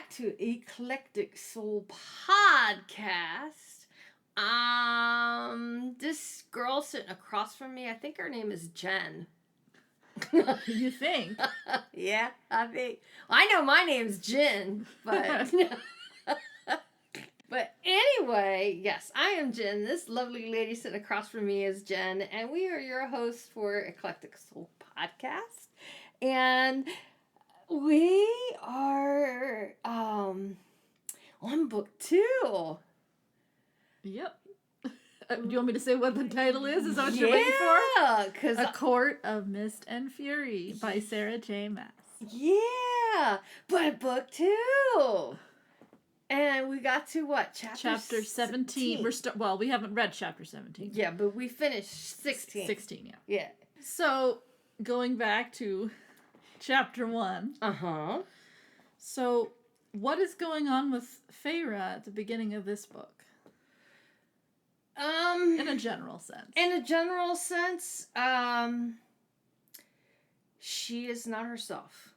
back to Eclectic Soul Podcast. This girl sitting across from me, I think her name is Jen. You think? Yeah, I know my name's Jen, but but anyway, yes, I am Jen. This lovely lady sitting across from me is Jen, and we are your hosts for Eclectic Soul Podcast. And we are on book 2. Yep. Do you want me to say what the title is? Is that what you're waiting for? Yeah, because A Court of Mist and Fury by Sarah J. Maas. Yeah, but book 2. And we got to what? Chapter 17. We haven't read chapter 17. Yeah, but we finished 16. 16, yeah. Yeah. So, going back to chapter 1. Uh-huh. So, what is going on with Feyre at the beginning of this book? In a general sense. In a general sense, she is not herself.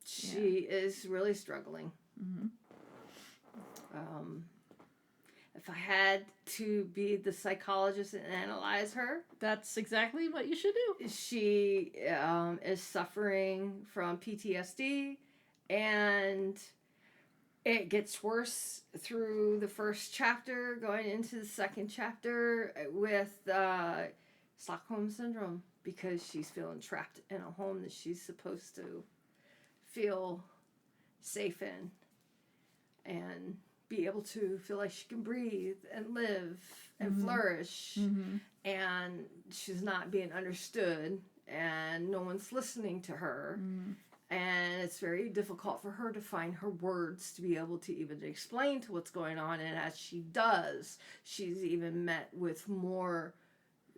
She is really struggling. Mm-hmm. If I had to be the psychologist and analyze her, that's exactly what you should do. She is suffering from PTSD, and it gets worse through the first chapter, going into the second chapter with Stockholm Syndrome, because she's feeling trapped in a home that she's supposed to feel safe in and be able to feel like she can breathe and live and flourish. Mm-hmm. And she's not being understood, and no one's listening to her. Mm. And it's very difficult for her to find her words to be able to even explain to what's going on. And as she does, she's even met with more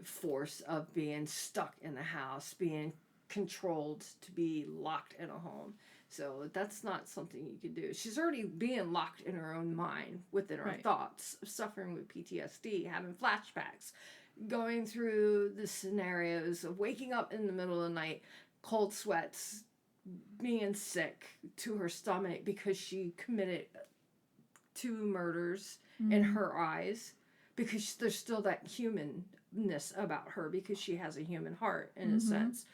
force of being stuck in the house, being controlled to be locked in a home. So that's not something you can do. She's already being locked in her own mind, within her thoughts, suffering with PTSD, having flashbacks, going through the scenarios of waking up in the middle of the night, cold sweats, being sick to her stomach because she committed 2 murders in her eyes, because there's still that humanness about her, because she has a human heart in a sense.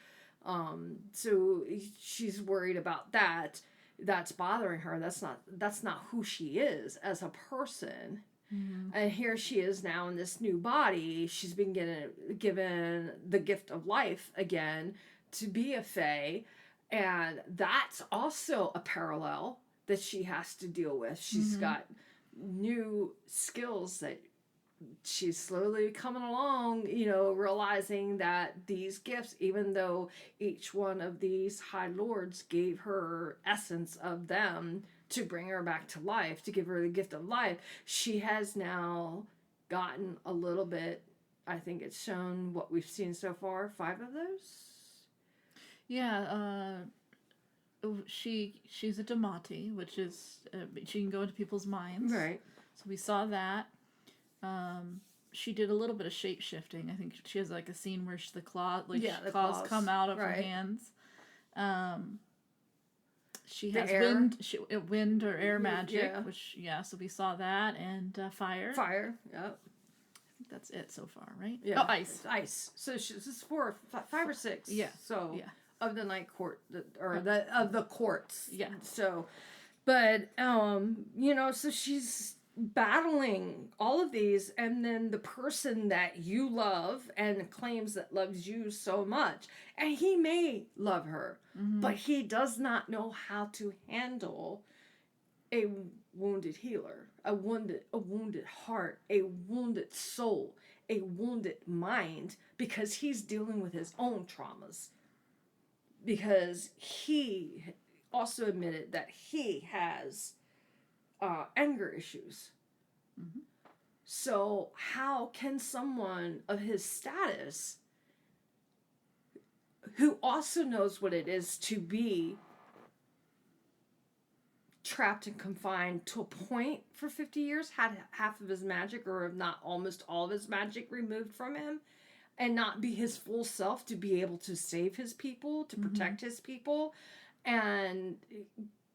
So she's worried about that. That's bothering her. That's not who she is as a person. Mm-hmm. And here she is now in this new body. She's been given the gift of life again to be a fae. And that's also a parallel that she has to deal with. She's got new skills that she's slowly coming along, realizing that these gifts, even though each one of these high lords gave her essence of them to bring her back to life, to give her the gift of life, she has now gotten a little bit. I think it's shown what we've seen so far, 5 of those. Yeah, she's a Damati, which is she can go into people's minds. Right. So we saw that. She did a little bit of shape shifting. I think she has like a scene where the claws come out of her hands. She has wind or air magic, which so we saw that, and fire. Fire, yep. I think that's it so far, right? Yeah. Oh, ice. So this is 4, 5 or 6. Yeah. So of the night court, of the courts. Yeah. So, but so she's battling all of these, and then the person that you love and claims that loves you so much, and he may love her, but he does not know how to handle a wounded healer, a wounded heart, a wounded soul, a wounded mind, because he's dealing with his own traumas, because he also admitted that he has anger issues. Mm-hmm. So how can someone of his status, who also knows what it is to be trapped and confined to a point for 50 years, had half of his magic, or if not almost all of his magic, removed from him, and not be his full self to be able to save his people, to protect his people, and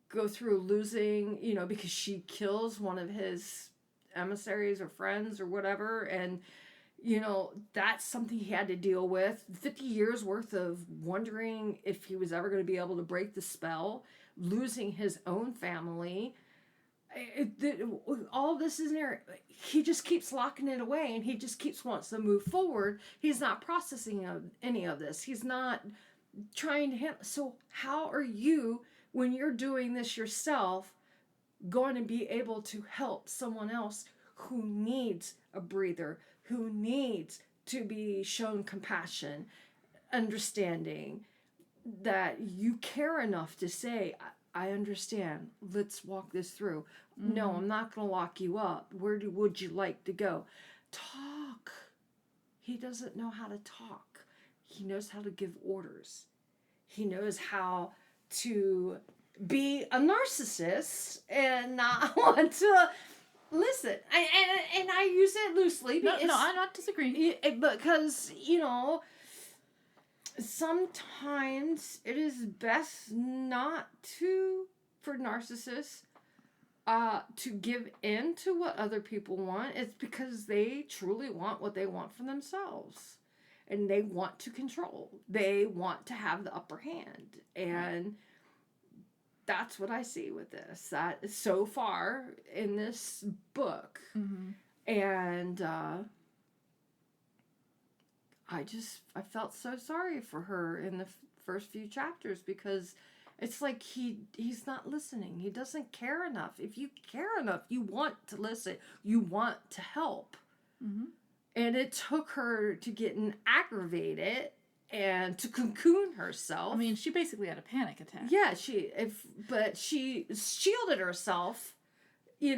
go through losing, because she kills one of his emissaries or friends or whatever. And, that's something he had to deal with. 50 years worth of wondering if he was ever going to be able to break the spell, losing his own family. All this is there. He just keeps locking it away, and he just keeps wants to move forward. He's not processing any of this. He's not trying to handle. So how are you, when you're doing this yourself, going to be able to help someone else who needs a breather, who needs to be shown compassion, understanding, that you care enough to say, I understand. Let's walk this through. Mm-hmm. No, I'm not going to lock you up. Where would you like to go? Talk. He doesn't know how to talk. He knows how to give orders. He knows how to be a narcissist and not want to listen. And I use it loosely. No, I'm not disagreeing. Because, sometimes it is best not for narcissists to give in to what other people want. It's because they truly want what they want for themselves. And they want to control. They want to have the upper hand. And that's what I see with this. That is so far in this book. Mm-hmm. And I felt so sorry for her in the first few chapters, because it's like he's not listening. He doesn't care enough. If you care enough, you want to listen. You want to help. Mm-hmm. And it took her to getting aggravated and to cocoon herself. I mean, she basically had a panic attack. Yeah, but she shielded herself. It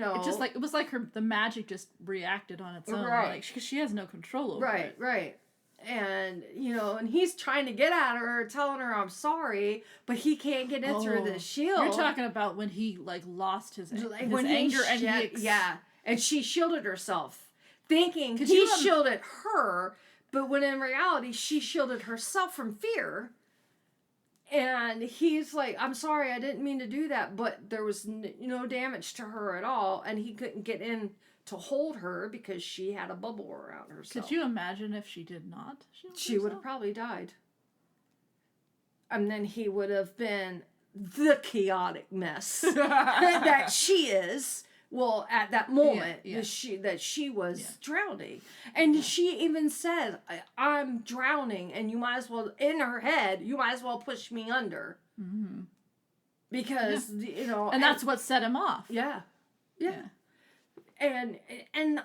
was like the magic just reacted on its own, right? Because she has no control over it. Right. And and he's trying to get at her, telling her I'm sorry, but he can't get in through the shield. You're talking about when he lost his anger and she shielded herself, thinking he shielded her, but when in reality she shielded herself from fear. And he's like, I'm sorry, I didn't mean to do that, but there was no damage to her at all, and he couldn't get in to hold her because she had a bubble around herself. Could you imagine if she did not shield herself? She would have probably died. And then he would have been the chaotic mess that she is. Well, at that moment, that she was drowning. And she even said, I'm drowning, and you might as well, in her head, you might as well push me under. Mm-hmm. Because, And that's what set him off. Yeah. And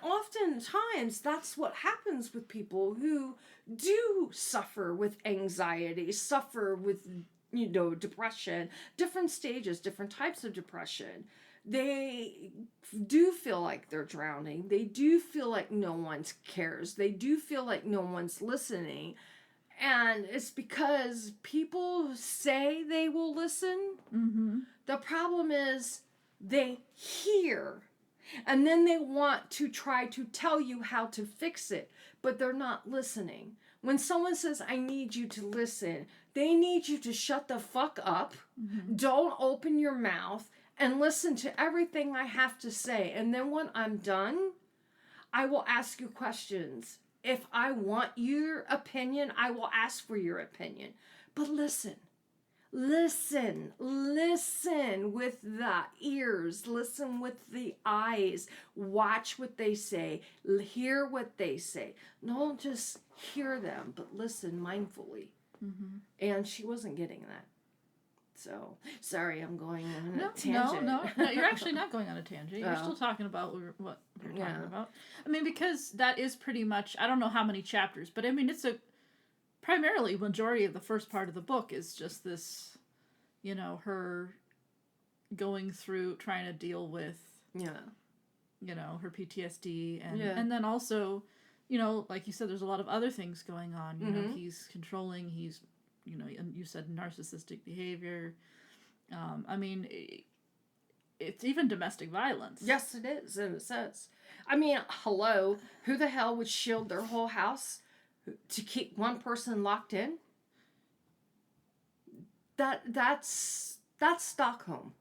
oftentimes, that's what happens with people who do suffer with anxiety, suffer with, depression, different stages, different types of depression. They do feel like they're drowning. They do feel like no one cares. They do feel like no one's listening. And it's because people say they will listen. Mm-hmm. The problem is they hear. And then they want to try to tell you how to fix it. But they're not listening. When someone says, I need you to listen, they need you to shut the fuck up. Mm-hmm. Don't open your mouth. And listen to everything I have to say. And then when I'm done, I will ask you questions. If I want your opinion, I will ask for your opinion. But listen with the ears. Listen with the eyes. Watch what they say. Hear what they say. Don't just hear them, but listen mindfully. Mm-hmm. And she wasn't getting that. So, sorry, I'm going on a tangent. No, you're actually not going on a tangent. You're still talking about what we're talking about. I mean, because that is pretty much, I don't know how many chapters, but I mean, it's primarily majority of the first part of the book is just this, her going through, trying to deal with, her PTSD. And then also, like you said, there's a lot of other things going on. You know, he's controlling, he's, and you said narcissistic behavior. I mean, it's even domestic violence. Yes, it is, in a sense. I mean, hello, who the hell would shield their whole house to keep one person locked in? That's That's Stockholm.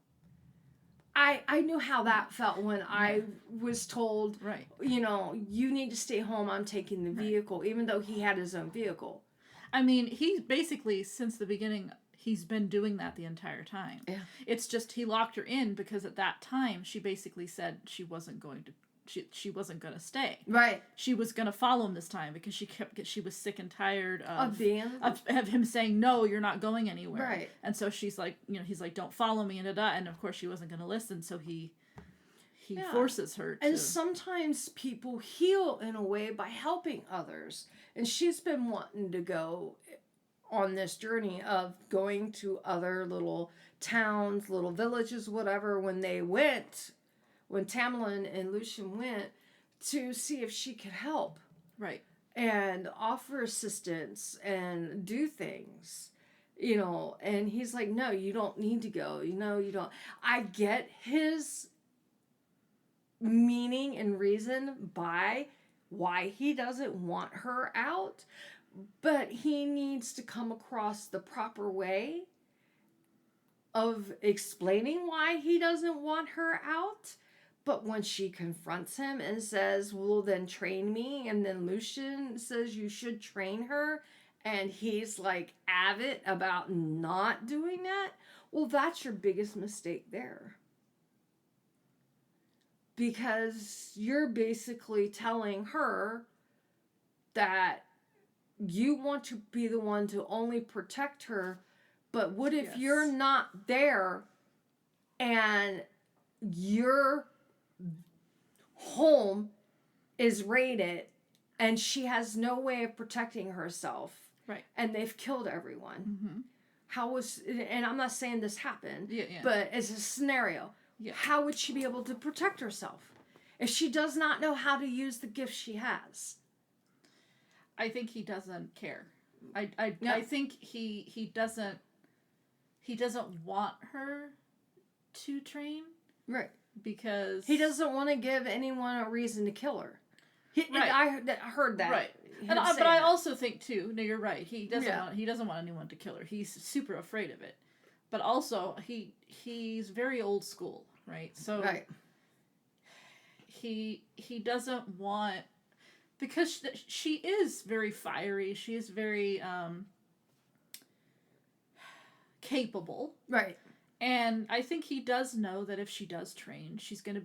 I knew how that felt when I was told, right, you know, you need to stay home. I'm taking the vehicle, even though he had his own vehicle. I mean, he basically, since the beginning, he's been doing that the entire time. Yeah. It's just he locked her in because at that time she basically said she wasn't going to. She wasn't going to stay. Right. She was going to follow him this time because she was sick and tired of him saying, no, you're not going anywhere. Right. And so she's like, you know, he's like, don't follow me, and and of course she wasn't going to listen, so he forces her to. And sometimes people heal in a way by helping others. And she's been wanting to go on this journey of going to other little towns, little villages, whatever, when Tamlin and Lucian went to see if she could help. Right. And offer assistance and do things, you know. And he's like, no, you don't need to go. You know, you don't. I get his meaning and reason by why he doesn't want her out, but he needs to come across the proper way of explaining why he doesn't want her out. But when she confronts him and says, well, then train me, and then Lucian says you should train her, and he's like avid about not doing that, well, that's your biggest mistake there. Because you're basically telling her that you want to be the one to only protect her, but what if you're not there and your home is raided and she has no way of protecting herself, right? And they've killed everyone. Mm-hmm. And I'm not saying this happened, yeah. but it's a scenario. Yeah. How would she be able to protect herself if she does not know how to use the gifts she has? I think he doesn't care. I think he doesn't want her to train. Right. Because he doesn't want to give anyone a reason to kill her. Right. I heard that. Right. But I also think too. No, you're right. He doesn't want anyone to kill her. He's super afraid of it. But also he's very old school, right? So right. He doesn't want, because she is very fiery. She is very capable. Right. And I think he does know that if she does train, she's going to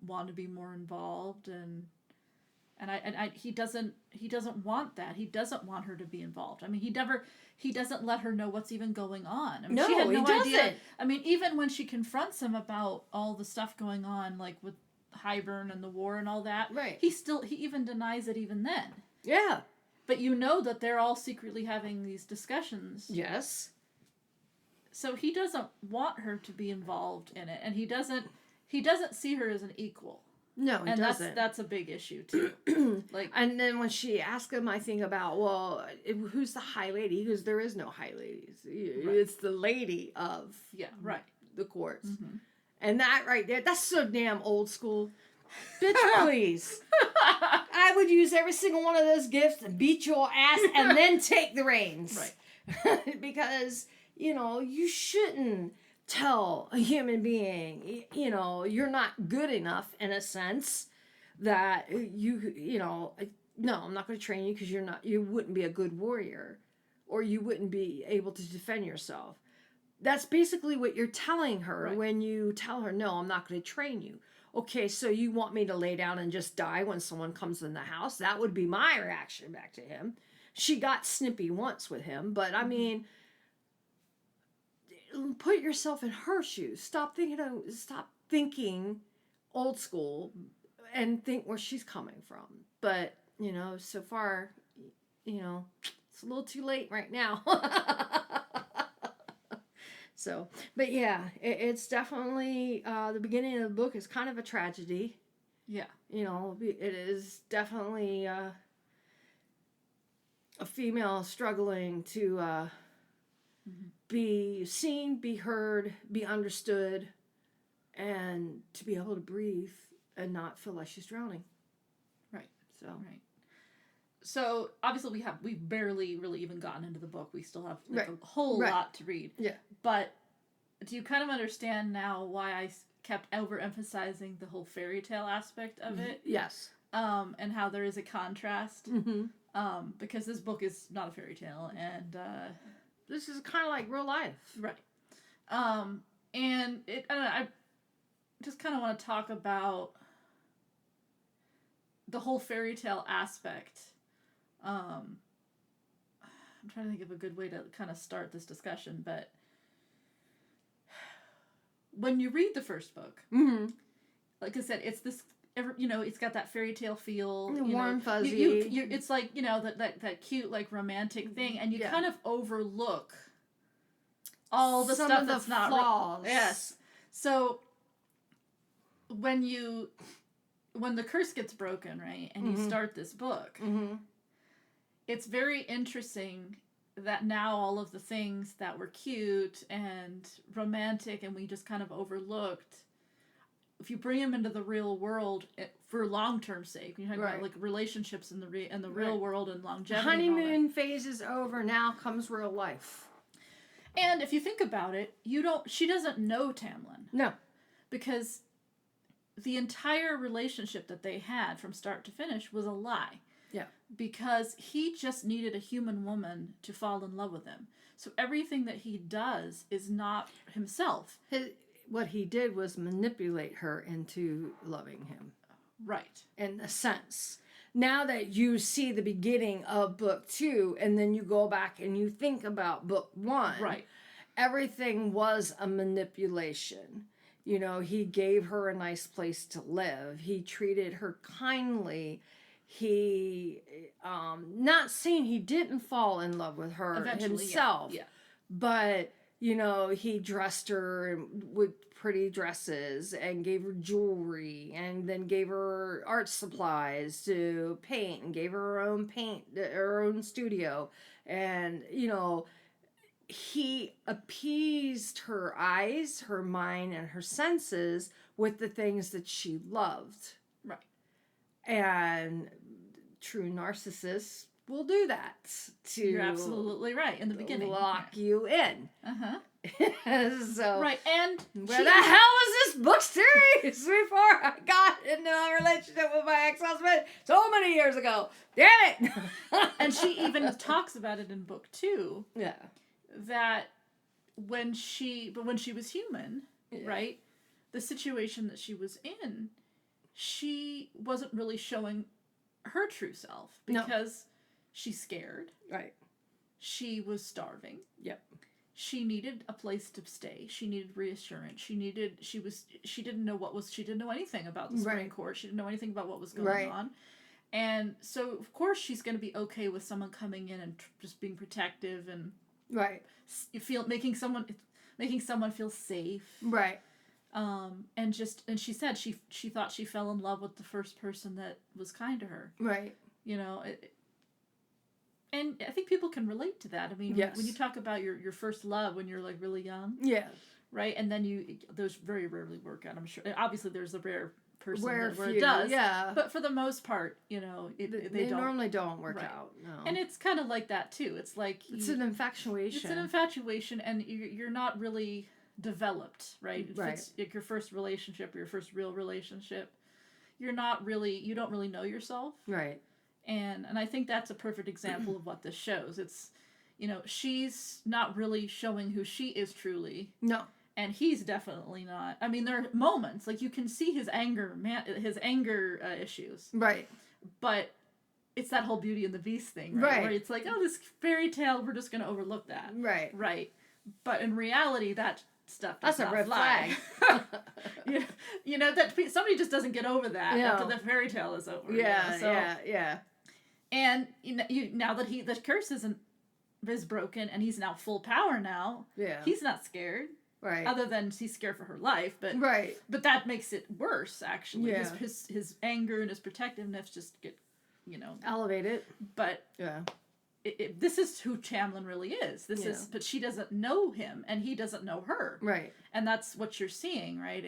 want to be more involved, and he doesn't want that. He doesn't want her to be involved. I mean, he doesn't let her know what's even going on. I mean, she had no idea. I mean, even when she confronts him about all the stuff going on, like with Highburn and the war and all that, right? He even denies it even then. Yeah. But you know that they're all secretly having these discussions. Yes. So he doesn't want her to be involved in it, and he doesn't see her as an equal. No, he doesn't. That's a big issue too. And then when she asked him, I think about, well, who's the High Lady? He goes, there is no High Ladies. Right. It's the lady of the courts. Mm-hmm. And that right there, that's so damn old school. Bitch, please. I would use every single one of those gifts to beat your ass and then take the reins. Right. Because, you know, you shouldn't tell a human being, you know, you're not good enough, in a sense, that you know, no, I'm not going to train you because you wouldn't be a good warrior, or you wouldn't be able to defend yourself. That's basically what you're telling her when you tell her, no, I'm not going to train you. Okay, so you want me to lay down and just die when someone comes in the house? That would be my reaction back to him. She got snippy once with him, but I mean, put yourself in her shoes. Stop thinking old school and think where she's coming from. But, you know, so far, you know, it's a little too late right now. So, but yeah, it's definitely, the beginning of the book is kind of a tragedy. Yeah. You know, it is definitely a female struggling to be seen, be heard, be understood, and to be able to breathe and not feel like she's drowning. Right. So obviously we've barely really even gotten into the book. We still have a whole lot to read. Yeah. But do you kind of understand now why I kept overemphasizing the whole fairy tale aspect of it? Yes. And how there is a contrast. Mm-hmm. Because this book is not a fairy tale, and this is kind of like real life, right? And I just kind of want to talk about the whole fairy tale aspect. I'm trying to think of a good way to kind of start this discussion, but when you read the first book, mm-hmm. like I said, it's this, it's got that fairy tale feel, warm, fuzzy. It's like, that cute, like, romantic thing, and you kind of overlook all the some stuff of the that's not flaws. Yes. So when the curse gets broken, right, and mm-hmm. you start this book, mm-hmm. it's very interesting that now all of the things that were cute and romantic and we just kind of overlooked, if you bring them into the real world for long-term sake, when you're talking about like relationships in the real world and longevity, honeymoon phase is over. Now comes real life. And if you think about it, she doesn't know Tamlin. No, because the entire relationship that they had from start to finish was a lie. Yeah. Because he just needed a human woman to fall in love with him. So everything that he does is not himself. What he did was manipulate her into loving him. Right. In a sense. Now that you see the beginning of book 2, and then you go back and you think about book 1. Right. Everything was a manipulation. He gave her a nice place to live. He treated her kindly. He, not saying he didn't fall in love with her himself, but, he dressed her with pretty dresses and gave her jewelry and then gave her art supplies to paint and gave her her own studio. And, he appeased her eyes, her mind, and her senses with the things that she loved. Right. And true narcissists will do that You're absolutely right in the beginning. Lock you in. Uh-huh. So right, and where the hell was this book series before I got into a relationship with my ex-husband so many years ago? Damn it! And she even talks about it in book 2. Yeah. That when she was human, right, the situation that she was in, she wasn't really showing her true self because she's scared. Right. She was starving. Yep. She needed a place to stay. She needed reassurance. She didn't know anything about the Supreme Court. She didn't know anything about what was going on. And so, of course, she's going to be okay with someone coming in and just being protective and making someone feel safe. Right. And she said she thought she fell in love with the first person that was kind to her. Right. And I think people can relate to that. I mean, when you talk about your first love when you're like really young. Yeah. Right. And then those very rarely work out. I'm sure. Obviously, there's a rare person where it does. Yeah. But for the most part, they normally don't work out. No. And it's kind of like that too. It's like it's an infatuation. It's an infatuation, and you're not really developed, right? If it's like your first relationship or your first real relationship, you don't really know yourself. Right. And I think that's a perfect example of what this shows. It's, she's not really showing who she is truly. No. And he's definitely not. I mean, there are moments, like you can see his anger issues. Right. But it's that whole Beauty and the Beast thing, right? Where it's like, oh, this fairy tale, we're just going to overlook that. Right. Right. But in reality, that stuff does not fly. That's a red flag. That somebody just doesn't get over that after the fairy tale is over. Yeah. And now that the curse is broken and he's now full power now. Yeah. He's not scared. Right. Other than he's scared for her life, but but that makes it worse actually. Yeah. His anger and his protectiveness just get elevated. But this is who Tamlin really is. But she doesn't know him and he doesn't know her. Right. And that's what you're seeing, right?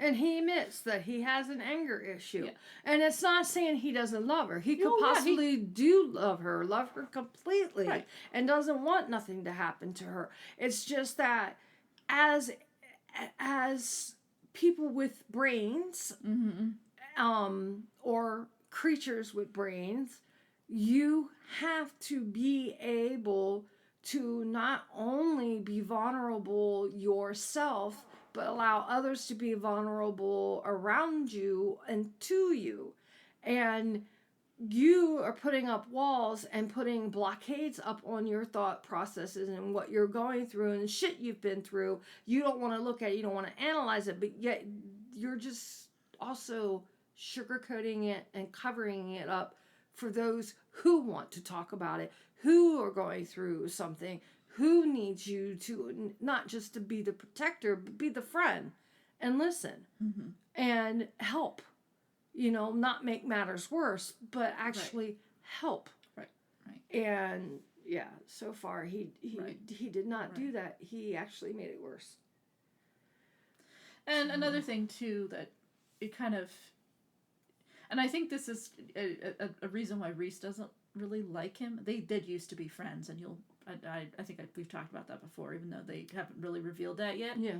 And he admits that he has an anger issue. Yeah. And it's not saying he doesn't love her. He could possibly do love her completely, right, and doesn't want nothing to happen to her. It's just that as people with brains, or creatures with brains, you have to be able to not only be vulnerable yourself, but allow others to be vulnerable around you and to you. And you are putting up walls and putting blockades up on your thought processes and what you're going through and shit you've been through. You don't want to look at it, you don't want to analyze it, but yet you're just also sugarcoating it and covering it up for those who want to talk about it, who are going through something, who needs you to not just to be the protector, but be the friend and listen and help. Not make matters worse, but actually help. Right. And yeah, so far he did not do that. He actually made it worse. And another thing too that it kind of, and I think this is a reason why Rhys doesn't really like him. They did used to be friends, and I think we've talked about that before, even though they haven't really revealed that yet. Yeah.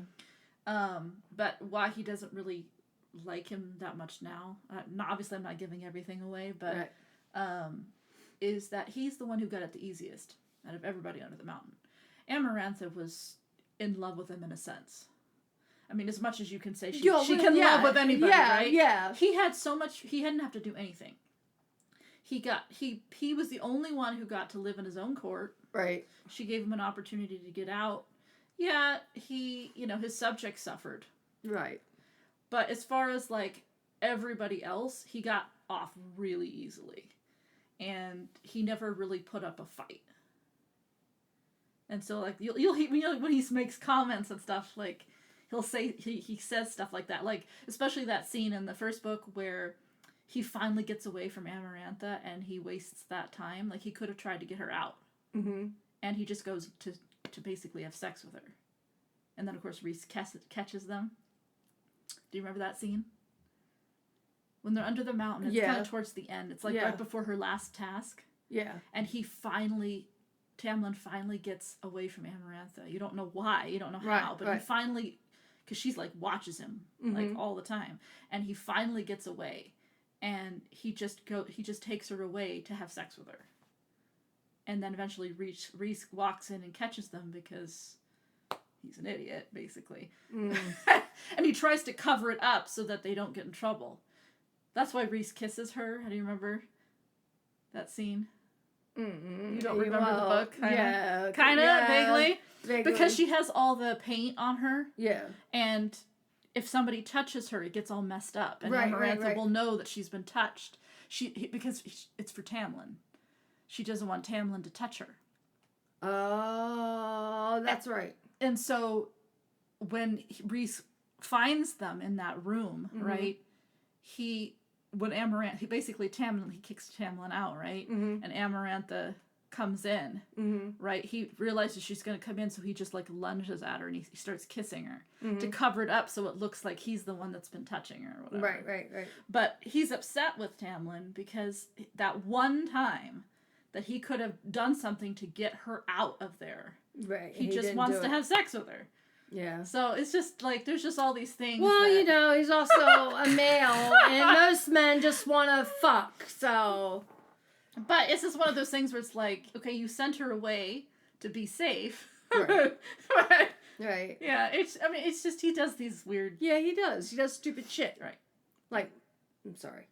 But why he doesn't really like him that much now, obviously I'm not giving everything away, but is that he's the one who got it the easiest out of everybody under the mountain. Amarantha was in love with him in a sense. I mean, as much as you can say she can love with anybody, right? Yeah. He had so much, he didn't have to do anything. He was the only one who got to live in his own court. Right. She gave him an opportunity to get out. Yeah, his subjects suffered. Right. But as far as like everybody else, he got off really easily. And he never really put up a fight. And so like you'll when he makes comments and stuff, like he'll say he says stuff like that, like especially that scene in the first book where he finally gets away from Amarantha and he wastes that time. Like he could have tried to get her out. And he just goes to basically have sex with her. And then of course Rhys catches them. Do you remember that scene? When they're under the mountain, it's kind of towards the end. It's like right before her last task. Yeah. And Tamlin finally gets away from Amarantha. You don't know why, you don't know how, but he finally, because she's like watches him like all the time, and he finally gets away, and he just takes her away to have sex with her, and then eventually Rhys walks in and catches them because he's an idiot, basically. And he tries to cover it up so that they don't get in trouble. That's why Rhys kisses her. How do you remember that scene? You don't remember the book? Kind of, vaguely. Because she has all the paint on her. Yeah. And if somebody touches her, it gets all messed up. And Amarantha will know that she's been touched. Because it's for Tamlin. She doesn't want Tamlin to touch her. Oh, that's right. And so when Rhys finds them in that room, right, he kicks Tamlin out, right? And Amarantha comes in, right? He realizes she's going to come in, so he just like lunges at her and he starts kissing her to cover it up so it looks like he's the one that's been touching her or whatever. Right. But he's upset with Tamlin because that one time that he could have done something to get her out of there. Right. He just wants to have sex with her. Yeah. So it's just like there's just all these things. Well, he's also a male, and most men just want to fuck. So, but it's just one of those things where it's like, okay, you sent her away to be safe. Right. Right. Yeah. It's just he does these weird. Yeah, he does. He does stupid shit. Right. Like, I'm sorry,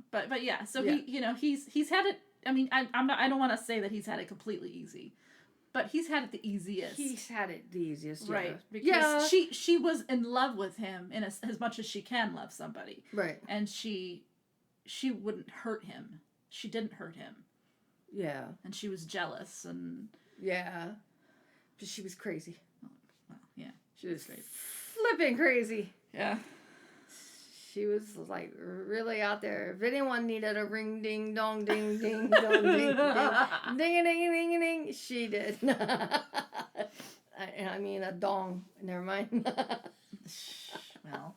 but yeah. So he's had it. I mean, I don't want to say that he's had it completely easy. But he's had it the easiest. He's had it the easiest, right? Because she was in love with him in as much as she can love somebody, right? And she wouldn't hurt him. She didn't hurt him. Yeah. And she was jealous and but she was crazy. Well, yeah, she was crazy. Flipping crazy. Yeah. She was like really out there. If anyone needed a ring ding dong ding ding dong ding ding ding ding ding ding, she did. I mean a dong. Never mind. Well,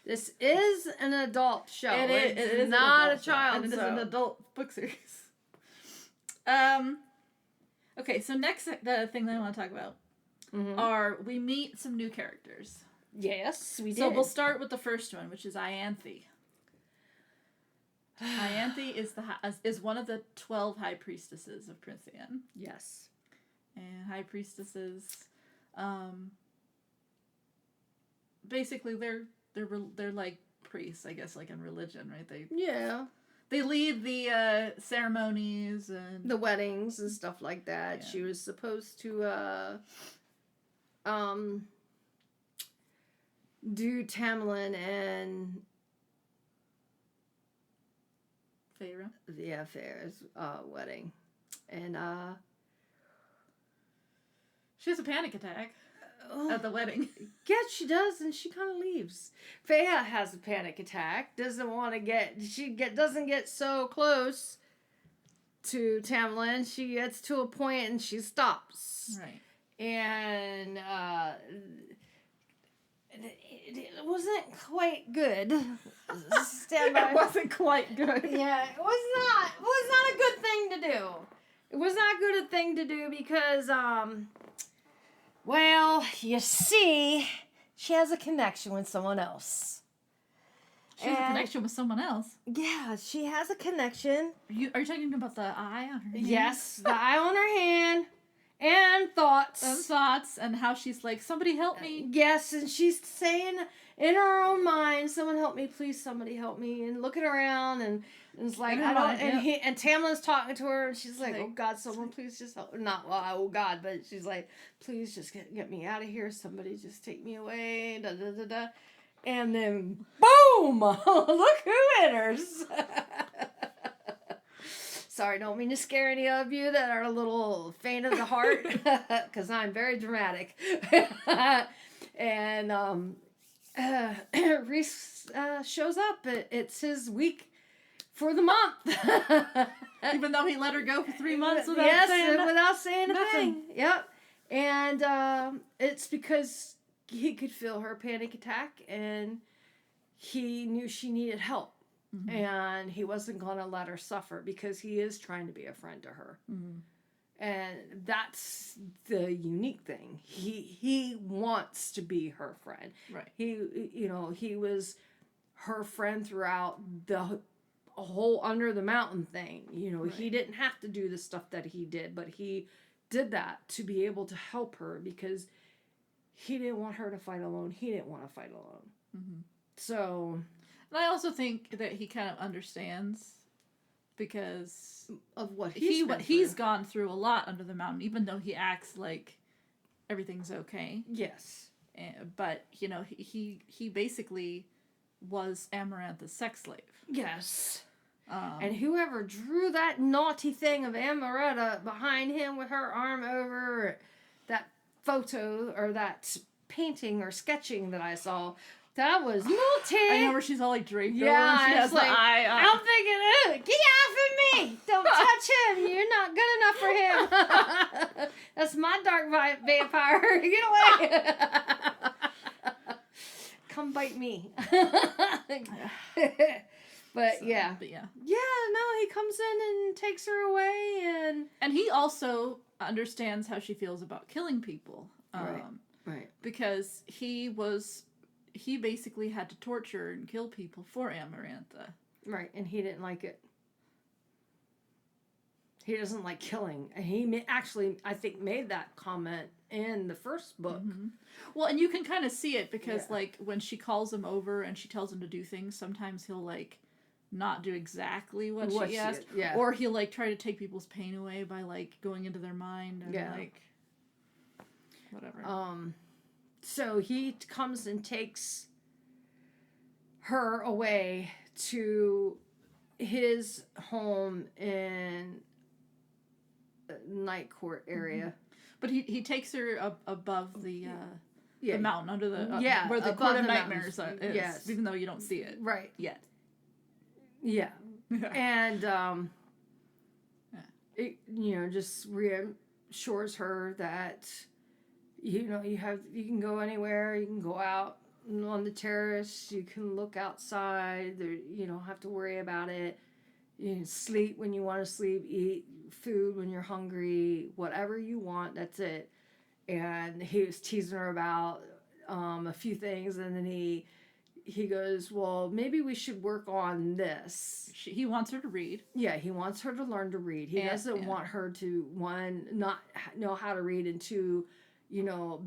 This is an adult show. It is not a child show, and it is an adult book series. Okay, so next, the thing that I want to talk about are we meet some new characters. Yes, we did. So we'll start with the first one, which is Ianthe. Ianthe is one of the 12 high priestesses of Princeton. Yes. And high priestesses, basically they're like priests, I guess, like in religion, right? They lead the ceremonies and the weddings and stuff like that. Yeah. She was supposed to do Tamlin and Feyre. Yeah, Feyre's wedding. And she has a panic attack at the wedding. Yes, she does, and she kind of leaves. Feyre has a panic attack. Doesn't want to doesn't get so close to Tamlin. She gets to a point and she stops. Right. And it wasn't quite good. Stand by. It wasn't quite good. Yeah, it was not a good thing to do. It was not a good thing to do because well, you see, she has a connection with someone else. She has a connection with someone else? Yeah, she has a connection. Are you talking about the eye on her hand? Yes, the eye on her hand. And thoughts. And how she's like, somebody help me. Yes, and she's saying in her own mind, someone help me, please, somebody help me. And looking around, and it's like, I don't, and Tamlin's talking to her, and she's like, oh God, someone please just help. Not, well, oh God, but she's like, please just get me out of here. Somebody just take me away. Da, da, da, da. And then, boom! Look who enters. Sorry, don't mean to scare any of you that are a little faint of the heart, because I'm very dramatic. And Rhys shows up. It's his week for the month. Even though he let her go for 3 months without saying a thing. Yep. And it's because he could feel her panic attack, and he knew she needed help. Mm-hmm. And he wasn't going to let her suffer because he is trying to be a friend to her. Mm-hmm. And that's the unique thing. He wants to be her friend. Right. He was her friend throughout the whole Under the Mountain thing. Right. He didn't have to do the stuff that he did, but he did that to be able to help her because he didn't want her to fight alone. He didn't want to fight alone. Mm-hmm. So... And I also think that he kind of understands because of what he's gone through a lot under the mountain, even though he acts like everything's okay. Yes. But, he basically was Amarantha's sex slave. Yes. And whoever drew that naughty thing of Amaretta behind him with her arm over that photo or that painting or sketching that I saw... That was naughty. I know where she's all like draped over. Yeah, and she has like, the eye. I'm thinking, get off of me! Don't touch him. You're not good enough for him. That's my dark vampire. Get away. Come bite me. But yeah. Yeah, no, he comes in and takes her away, and he also understands how she feels about killing people. Right. Because he basically had to torture and kill people for Amarantha. Right, and he didn't like it. He doesn't like killing. And he actually, I think, made that comment in the first book. Mm-hmm. Well, and you can kind of see it because, when she calls him over and she tells him to do things, sometimes he'll, not do exactly what she asked. Yeah. Or he'll, try to take people's pain away by, going into their mind and, whatever. So he comes and takes her away to his home in Night Court area. Mm-hmm. But he takes her above the mountain under the where the Court of Nightmares is, yes. Even though you don't see it right yet. Yeah. And it just reassures her that you can go anywhere, you can go out, on the terrace. You can look outside. There, you don't have to worry about it. You can sleep when you want to sleep, eat food when you're hungry, whatever you want, that's it. And he was teasing her about a few things, and then he goes, well, maybe we should work on this. He wants her to read. Yeah, he wants her to learn to read. He doesn't want her to, one, not know how to read, and two,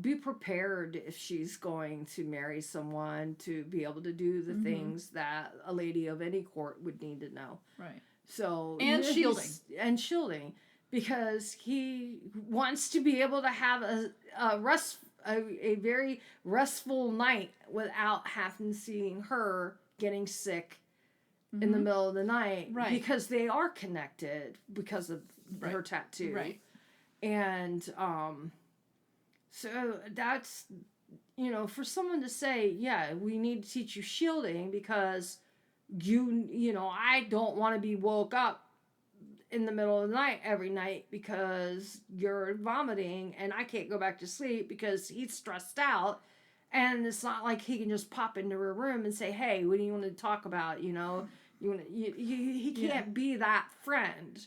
be prepared if she's going to marry someone to be able to do the things that a lady of any court would need to know. Right. So and shielding, because he wants to be able to have a very restful night without having seeing her getting sick in the middle of the night, right? Because they are connected because of her tattoo, right? And so that's, for someone to say, yeah, we need to teach you shielding because I don't want to be woke up in the middle of the night every night because you're vomiting and I can't go back to sleep because he's stressed out. And it's not like he can just pop into her room and say, hey, what do you want to talk about? He can't be that friend.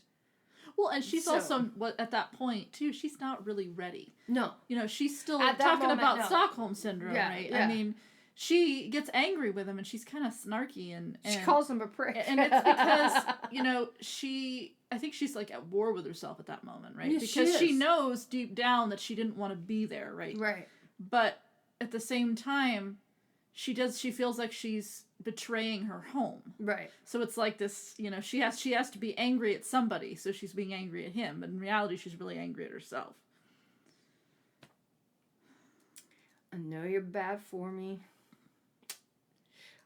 Well, and she's also, at that point, too, she's not really ready. No. She's still talking about Stockholm Syndrome, right? Yeah. I mean, she gets angry with him, and she's kind of snarky, and she calls him a prick. And it's because, I think she's, like, at war with herself at that moment, right? Yeah, because she knows deep down that she didn't want to be there, right? Right. But at the same time, she feels like she's betraying her home. Right. So it's like this, she has to be angry at somebody, so she's being angry at him, but in reality she's really angry at herself. I know you're bad for me.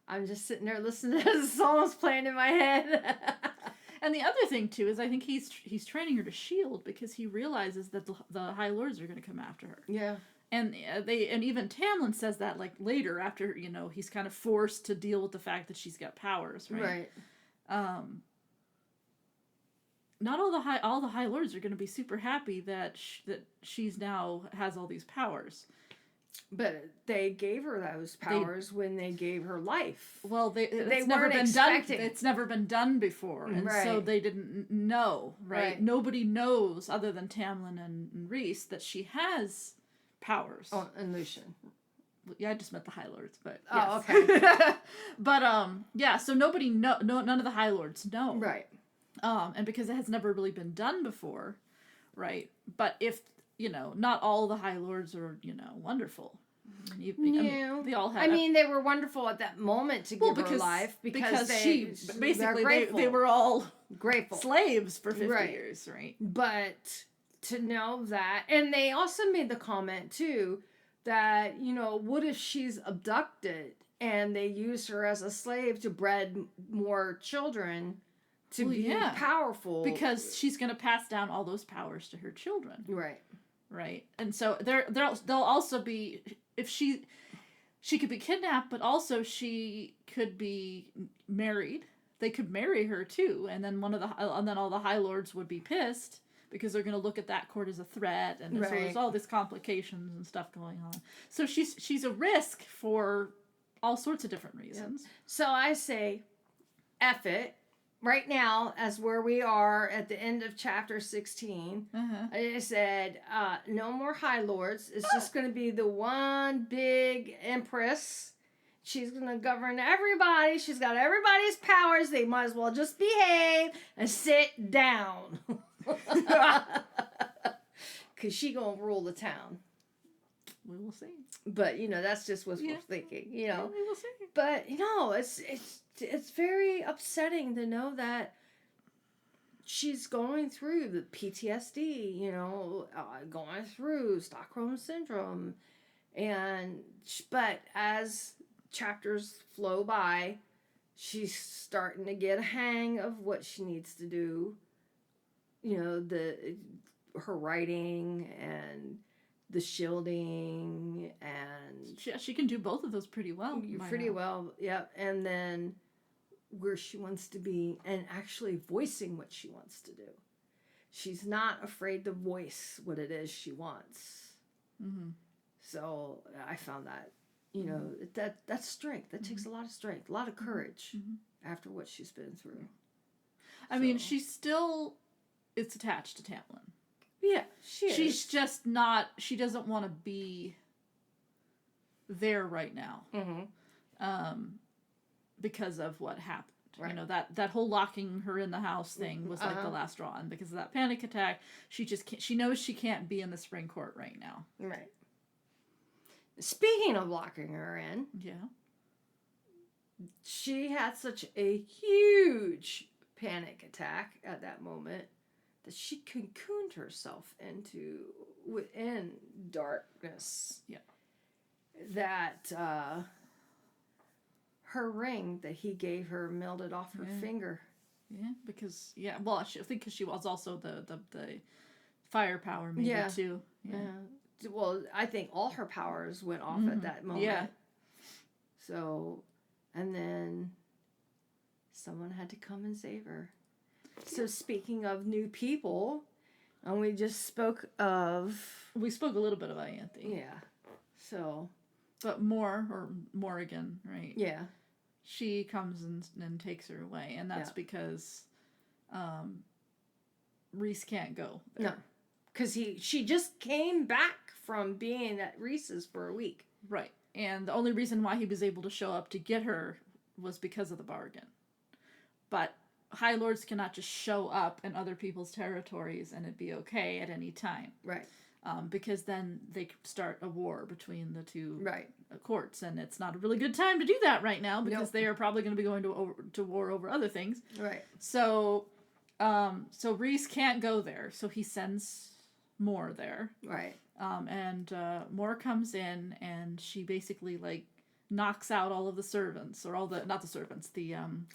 I'm just sitting there listening to the songs playing in my head. And the other thing too is I think he's training her to shield because he realizes that the High Lords are going to come after her. Yeah. And even Tamlin says that like later after he's kind of forced to deal with the fact that she's got powers, right? Right. Not all the High Lords are going to be super happy that she's now has all these powers. But they gave her those powers when they gave her life. Well, it's never been done. It's never been done before, and so they didn't know. Right? Nobody knows other than Tamlin and Rhys that she has powers. Oh, and Lucian. Yeah, I just met the High Lords, but yes. Oh, okay. But yeah. So none of the High Lords know. Right. And because it has never really been done before, right? But if not all the High Lords are wonderful. I mean, they all have. They were wonderful at that moment to give her life because they were all grateful slaves for 50 years, right? But to know that, and they also made the comment too that what if she's abducted and they use her as a slave to bred more children to be powerful because she's going to pass down all those powers to her children, right? And so they'll also be, if she could be kidnapped, but also she could be married. They could marry her too, and then all the High Lords would be pissed because they're going to look at that court as a threat, and so there's all these complications and stuff going on. So she's a risk for all sorts of different reasons. Yep. So I say, F it. Right now, as where we are at the end of chapter 16, I just said, no more High Lords. It's just going to be the one big empress. She's going to govern everybody. She's got everybody's powers. They might as well just behave and sit down. Because she going to rule the town. We will see. But, that's just what we're thinking, Yeah, we will see. But, it's very upsetting to know that she's going through the PTSD, going through Stockholm Syndrome. But as chapters flow by, she's starting to get a hang of what she needs to do. Her writing and the shielding, and she can do both of those pretty well. Well, yep. And then where she wants to be and actually voicing what she wants to do. She's not afraid to voice what it is she wants. Mm-hmm. So I found that you know, that's strength. That takes a lot of strength, a lot of courage after what she's been through. I mean, she still is attached to Tamlin. Yeah, she's just not. She doesn't want to be there right now. Because of what happened. Right. You know, that whole locking her in the house thing was like the last straw, and because of that panic attack, she just can't, she knows she can't be in the spring court right now. Right. Speaking of locking her in, she had such a huge panic attack at that moment that she cocooned herself within darkness. Yeah. That her ring that he gave her melted off her finger. Yeah, because well, I think because she was also the firepower maybe too. Yeah. Well, I think all her powers went off at that moment. Yeah. So, and then someone had to come and save her. So speaking of new people, and we spoke a little bit about Anthe. Yeah. So, but Morrigan, right? Yeah. She comes and takes her away, and that's because Rhys can't go there. No, because she just came back from being at Rhys's for a week. Right, and the only reason why he was able to show up to get her was because of the bargain. But High Lords cannot just show up in other people's territories and it'd be okay at any time. Right. Because then they start a war between the two right. courts, and it's not a really good time to do that right now because they are probably going to be going to war over other things. Right. So Rhys can't go there, so he sends Mor there. Right. And Mor comes in, and she basically knocks out all of the servants, or not the servants,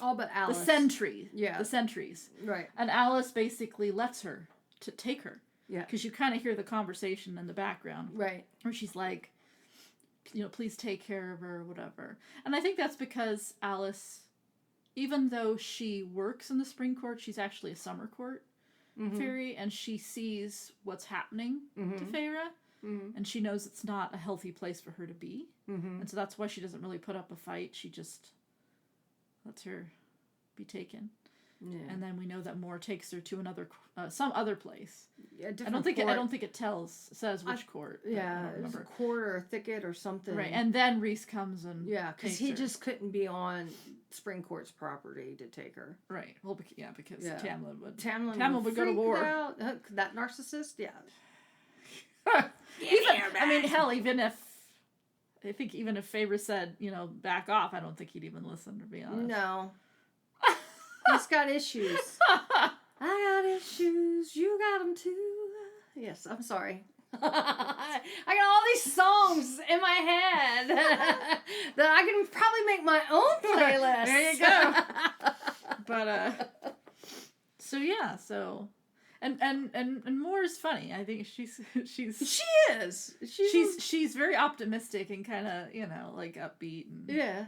all but Alice, the sentry, the sentries. Right. And Alice basically lets her to take her. Yeah. Because you kind of hear the conversation in the background. Right. Where she's like, please take care of her or whatever. And I think that's because Alice, even though she works in the spring court, she's actually a summer court fairy, and she sees what's happening to Feyre, and she knows it's not a healthy place for her to be. And so that's why she doesn't really put up a fight. She just lets her be taken. Yeah. And then we know that Mor takes her to some other place. Yeah, I don't think it says which court. Yeah, it was a court or a thicket or something. Right, and then Rhys comes and because he just couldn't be on Spring Court's property to take her. Right. Well, because Tamlin would go to war. That narcissist, Even if Feyre said, back off, I don't think he'd even listen, to be honest. No. He's got issues. I got issues. You got them too. Yes, I'm sorry. I got all these songs in my head that I can probably make my own playlist. There you go. But and Mor is funny. I think she is. She's very optimistic and kind of upbeat and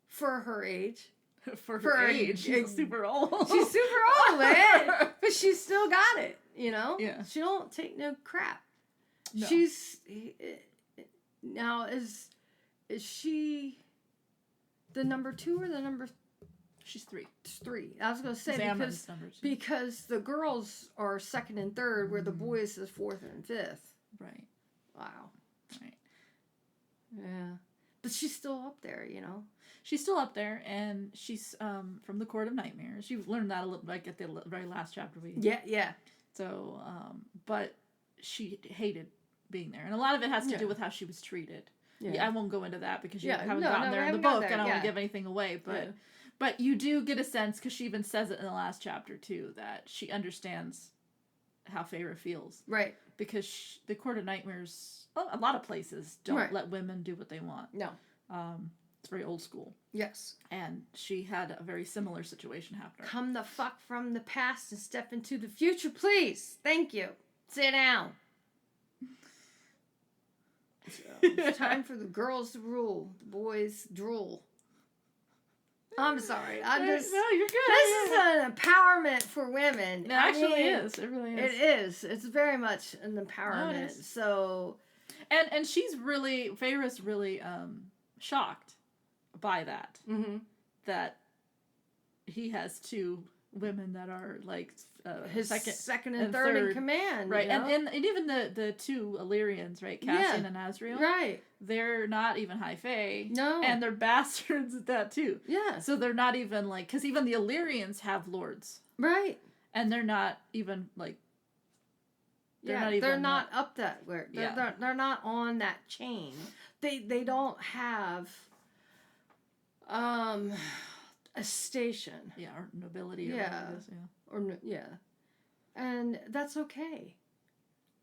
for her age. For her age, she's super old. She's super old, man. But she's still got it, Yeah. She don't take no crap. No. She's now is she the number 2 or the number? She's 3. 3. I was gonna say because the girls are 2nd and 3rd, where the boys is 4th and 5th. Right. Wow. Right. Yeah. But she's still up there, She's still up there, and she's from the Court of Nightmares. You learned that a little, at the very last chapter. Yeah. So, but she hated being there, and a lot of it has to do with how she was treated. Yeah, I won't go into that because you haven't gotten there in the book, and I don't want to give anything away. But you do get a sense, because she even says it in the last chapter too, that she understands how Feyre feels. Right. Because the Court of Nightmares, a lot of places don't let women do what they want. No. It's very old school. Yes. And she had a very similar situation happen. Come the fuck from the past and step into the future, please. Thank you. Sit down. So, it's time for the girls to rule. The boys drool. I'm sorry. No, you're good. This is an empowerment for women. It actually is. It really is. It is. It's very much an empowerment. No, it is. So... And Feyre's really shocked by that. Mm-hmm. That he has 2 women that are like his second and third in command, right? You know? And even the 2 Illyrians, right? Cassian and Azriel, right? They're not even high fae, no, and they're bastards at that too. Yeah, so they're not even like, because even the Illyrians have lords, right? And they're not even like. They're not up that where. They're not on that chain. They don't have a station. Yeah, or nobility. And that's okay,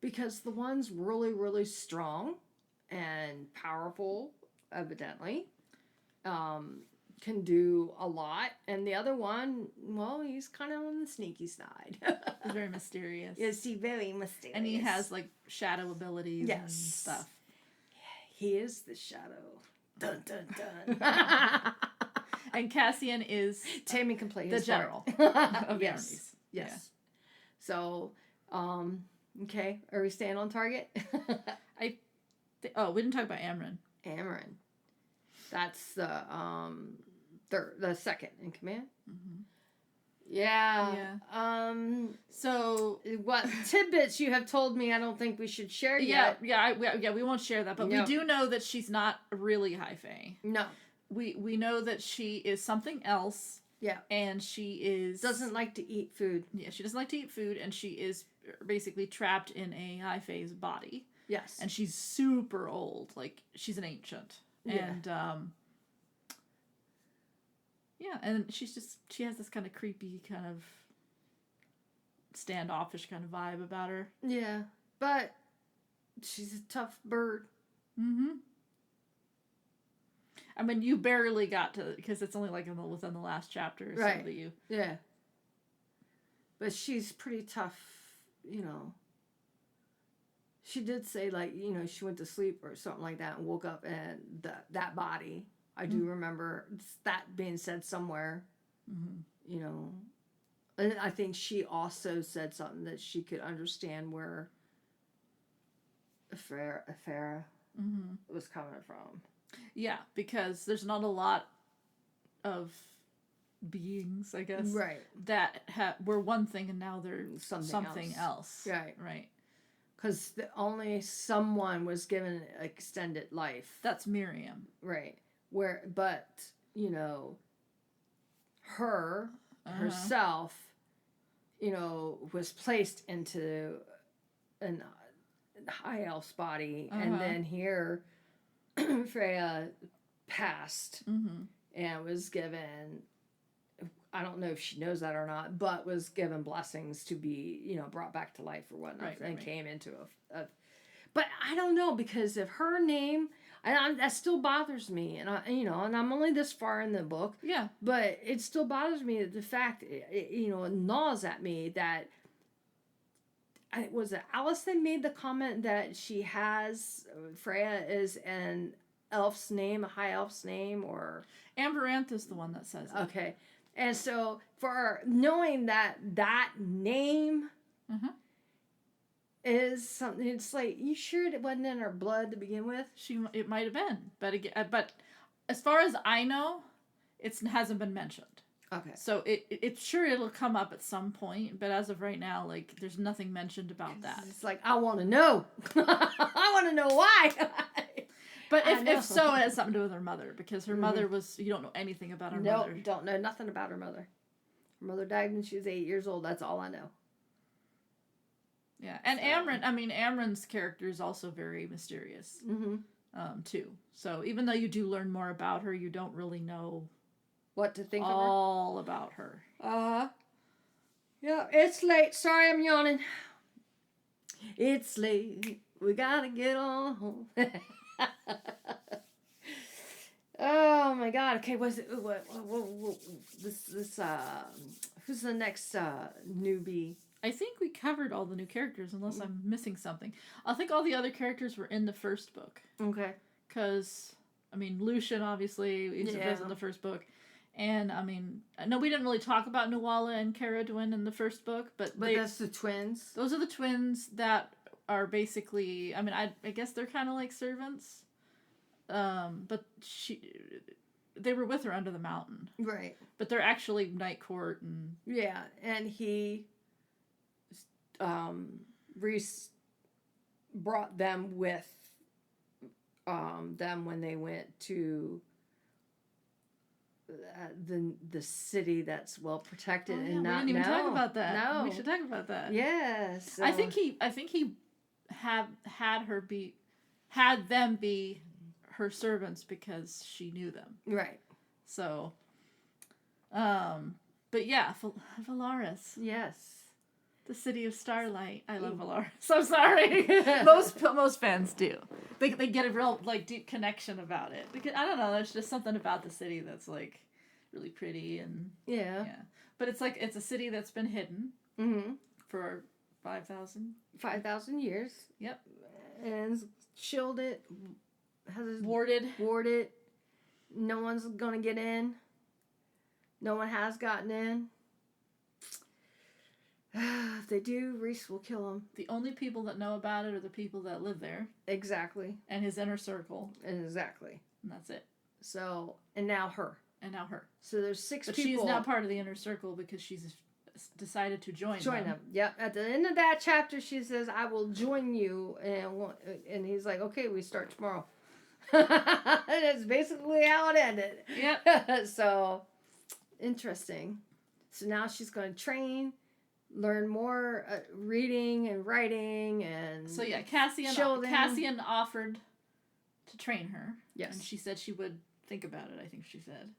because the one's really, really strong and powerful, evidently, can do a lot, and the other one, well, he's kind of on the sneaky side. He's very mysterious. Is he very mysterious? And he has like shadow abilities and stuff. He is the shadow. Dun dun dun. And Cassian is Tammy can play the his general of the yes. armies. Yes. Yeah. So, okay, are we staying on target? we didn't talk about Amren. Amren. That's the second in command. Mm-hmm. Yeah. So what tidbits you have told me I don't think we should share yet. We won't share that, but we do know that she's not really high fae. No. We know that she is something else. Yeah. And she doesn't like to eat food. Yeah, she doesn't like to eat food, and she is basically trapped in a high fae's body. Yes. And she's super old. Like, she's an ancient. Yeah. And and she has this kind of creepy, kind of standoffish kind of vibe about her. Yeah. But she's a tough bird. Mm-hmm. I mean, you barely got to, because it's only like within the last chapter or right. so that you. Yeah. But she's pretty tough, you know. She did say, like, you know, she went to sleep or something like that and woke up, and that body, I do remember that being said somewhere, you know. And I think she also said something that she could understand where Farah was coming from. Yeah, because there's not a lot of beings, I guess, right, that were one thing and now they're something else. Right. Right. Because only someone was given extended life. That's Miriam. Right. But, you know, herself, you know, was placed into an high elf's body, and then here Freya passed and was given, I don't know if she knows that or not, but was given blessings to be, you know, brought back to life or whatnot, and came into a but I don't know, because of her name, that still bothers me, and and I'm only this far in the book, but it still bothers me that the fact, it gnaws at me that. Was it Alice that made the comment that she has Freya is an elf's name, a high elf's name, or Amaranth is the one that says it. Okay, and so for knowing that name is something, it's like, you sure it wasn't in her blood to begin with? It might have been, but as far as I know, it hasn't been mentioned. Okay. So it's sure it'll come up at some point, but as of right now, like, there's nothing mentioned about that. It's like, I want to know. I want to know why. But if so, it has something to do with her mother, because her mother was, you don't know anything about her mother. No, don't know nothing about her mother. Her mother died when she was 8 years old. That's all I know. Yeah, and Amren's character is also very mysterious, too. So even though you do learn more about her, you don't really know what to think all about her. Yeah, it's late. Sorry, I'm yawning. It's late. We gotta get on home. Oh my God. Okay, what's it? What this who's the next newbie? I think we covered all the new characters, unless I'm missing something. I think all the other characters were in the first book. Okay. Because, Lucian, obviously, was in the first book. And, no, we didn't really talk about Nuala and Cara Dwyn in the first book, but that's the twins? Those are the twins that are basically, I mean, I guess they're kind of like servants. But they were with her under the mountain. Right. But they're actually night court and... Yeah, and he, Rhys brought them with, them when they went to the city that's well protected. Oh, yeah, and we not didn't even no, talk about that. No, We should talk about that. Yes. I think he had them be her servants because she knew them. Right. So, but yeah, Valaris. Yes. The city of starlight. I love Valaris. I'm sorry. most fans do. They get a real like deep connection about it because I don't know. There's just something about the city that's like really pretty and yeah. But it's like it's a city that's been hidden for 5,000 years. Yep. And shielded, warded. No one's gonna get in. No one has gotten in. If they do, Rhys will kill them. The only people that know about it are the people that live there. Exactly. And his inner circle. Exactly. And that's it. So, and now her. So there's 6 but people. But she's now part of the inner circle because she's decided to join them. Yep. At the end of that chapter, she says, I will join you. And he's like, okay, we start tomorrow. And that's basically how it ended. Yep. So, interesting. So now she's going to train, learn more reading and writing and so yeah, Cassian offered to train her. Yes. And she said she would think about it, I think she said.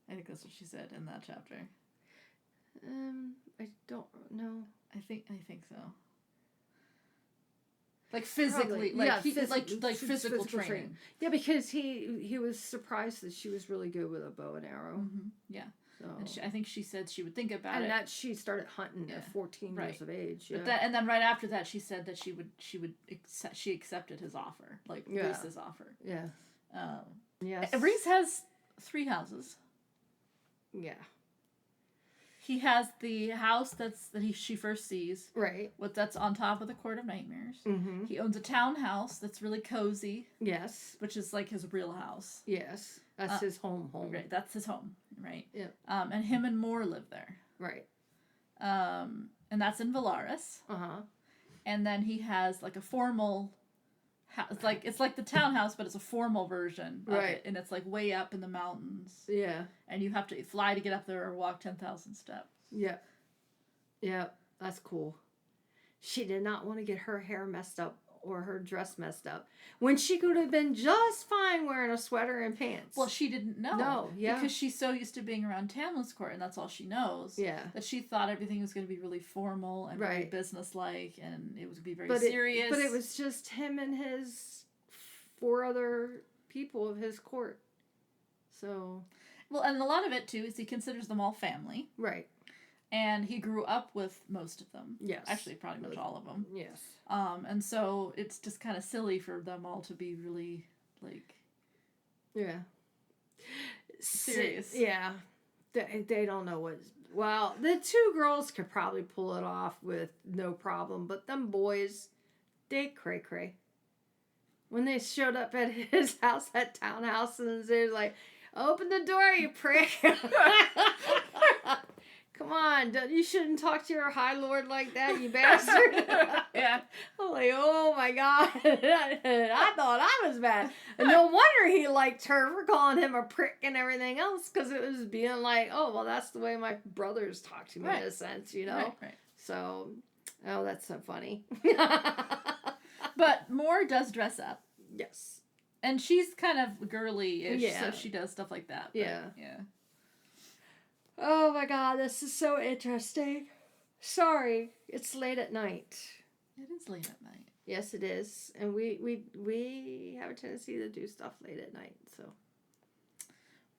I think that's what she said in that chapter. I don't know. I think so. Like physically, physical training. Yeah, because he was surprised that she was really good with a bow and arrow. Mm-hmm. Yeah. So. And I think she said she would think about it. And that she started hunting at 14 years of age. Yeah. But and then right after that, she said that she accepted his offer, like Rhys's offer. Yeah. Yes. Rhys has 3 houses. Yeah. He has the house she first sees. Right. That's on top of the Court of Nightmares. Mm-hmm. He owns a townhouse that's really cozy. Yes. Which is like his real house. Yes. That's his home. Right. That's his home. Right. Yeah. And him and Moore live there. Right. And that's in Valaris. Uh-huh. And then he has like a formal house. It's like the townhouse, but it's a formal version of it. And it's like way up in the mountains. Yeah. And you have to fly to get up there or walk 10,000 steps. Yeah. Yeah. That's cool. She did not want to get her hair messed up or her dress messed up when she could have been just fine wearing a sweater and pants. Well, she didn't know. No, yeah. Because she's so used to being around Tamlin's court, and that's all she knows. Yeah. That she thought everything was going to be really formal and very businesslike, and it was going to be very serious. But it was just him and his 4 other people of his court. So. Well, and a lot of it, too, is he considers them all family. Right. And he grew up with most of them. Yes. Actually, probably much all of them. Yes. And so it's just kind of silly for them all to be really, like... Yeah. Serious. Yeah. They don't know what... Well, the 2 girls could probably pull it off with no problem, but them boys, they cray-cray. When they showed up at his house, that townhouse, and they're like, open the door, you prick! Come on, you shouldn't talk to your high lord like that, you bastard. Yeah. I'm like, oh my God. I thought I was bad. And no wonder he liked her for calling him a prick and everything else, because it was being like, oh, well, that's the way my brothers talk to me in a sense, you know? Right. So, oh, that's so funny. But Moore does dress up. Yes. And she's kind of girly-ish, Yeah. so she does stuff like that. But, Yeah. Yeah. Oh my God, this is so interesting. Sorry, it's late at night. It is late at night. Yes, it is. And we have a tendency to do stuff late at night, so.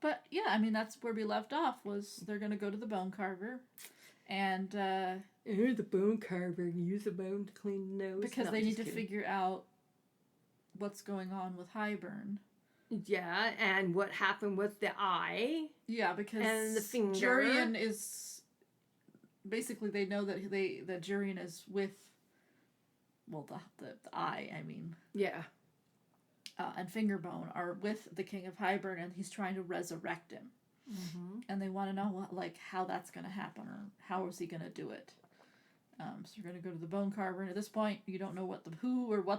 But, yeah, I mean, that's where we left off, was they're going to go to the bone carver. And, here's the bone carver, and use the bone to clean the nose. Because they need to figure out what's going on with Highburn. Yeah, and what happened with the eye. Yeah, because and the finger. Jurian is basically they know that that Jurian is with, well, the eye, I mean. Yeah. And Fingerbone are with the King of Hybern, and he's trying to resurrect him. Mm-hmm. And they want to know how that's going to happen, or how is he going to do it. So you're going to go to the Bone Carver, and at this point, you don't know what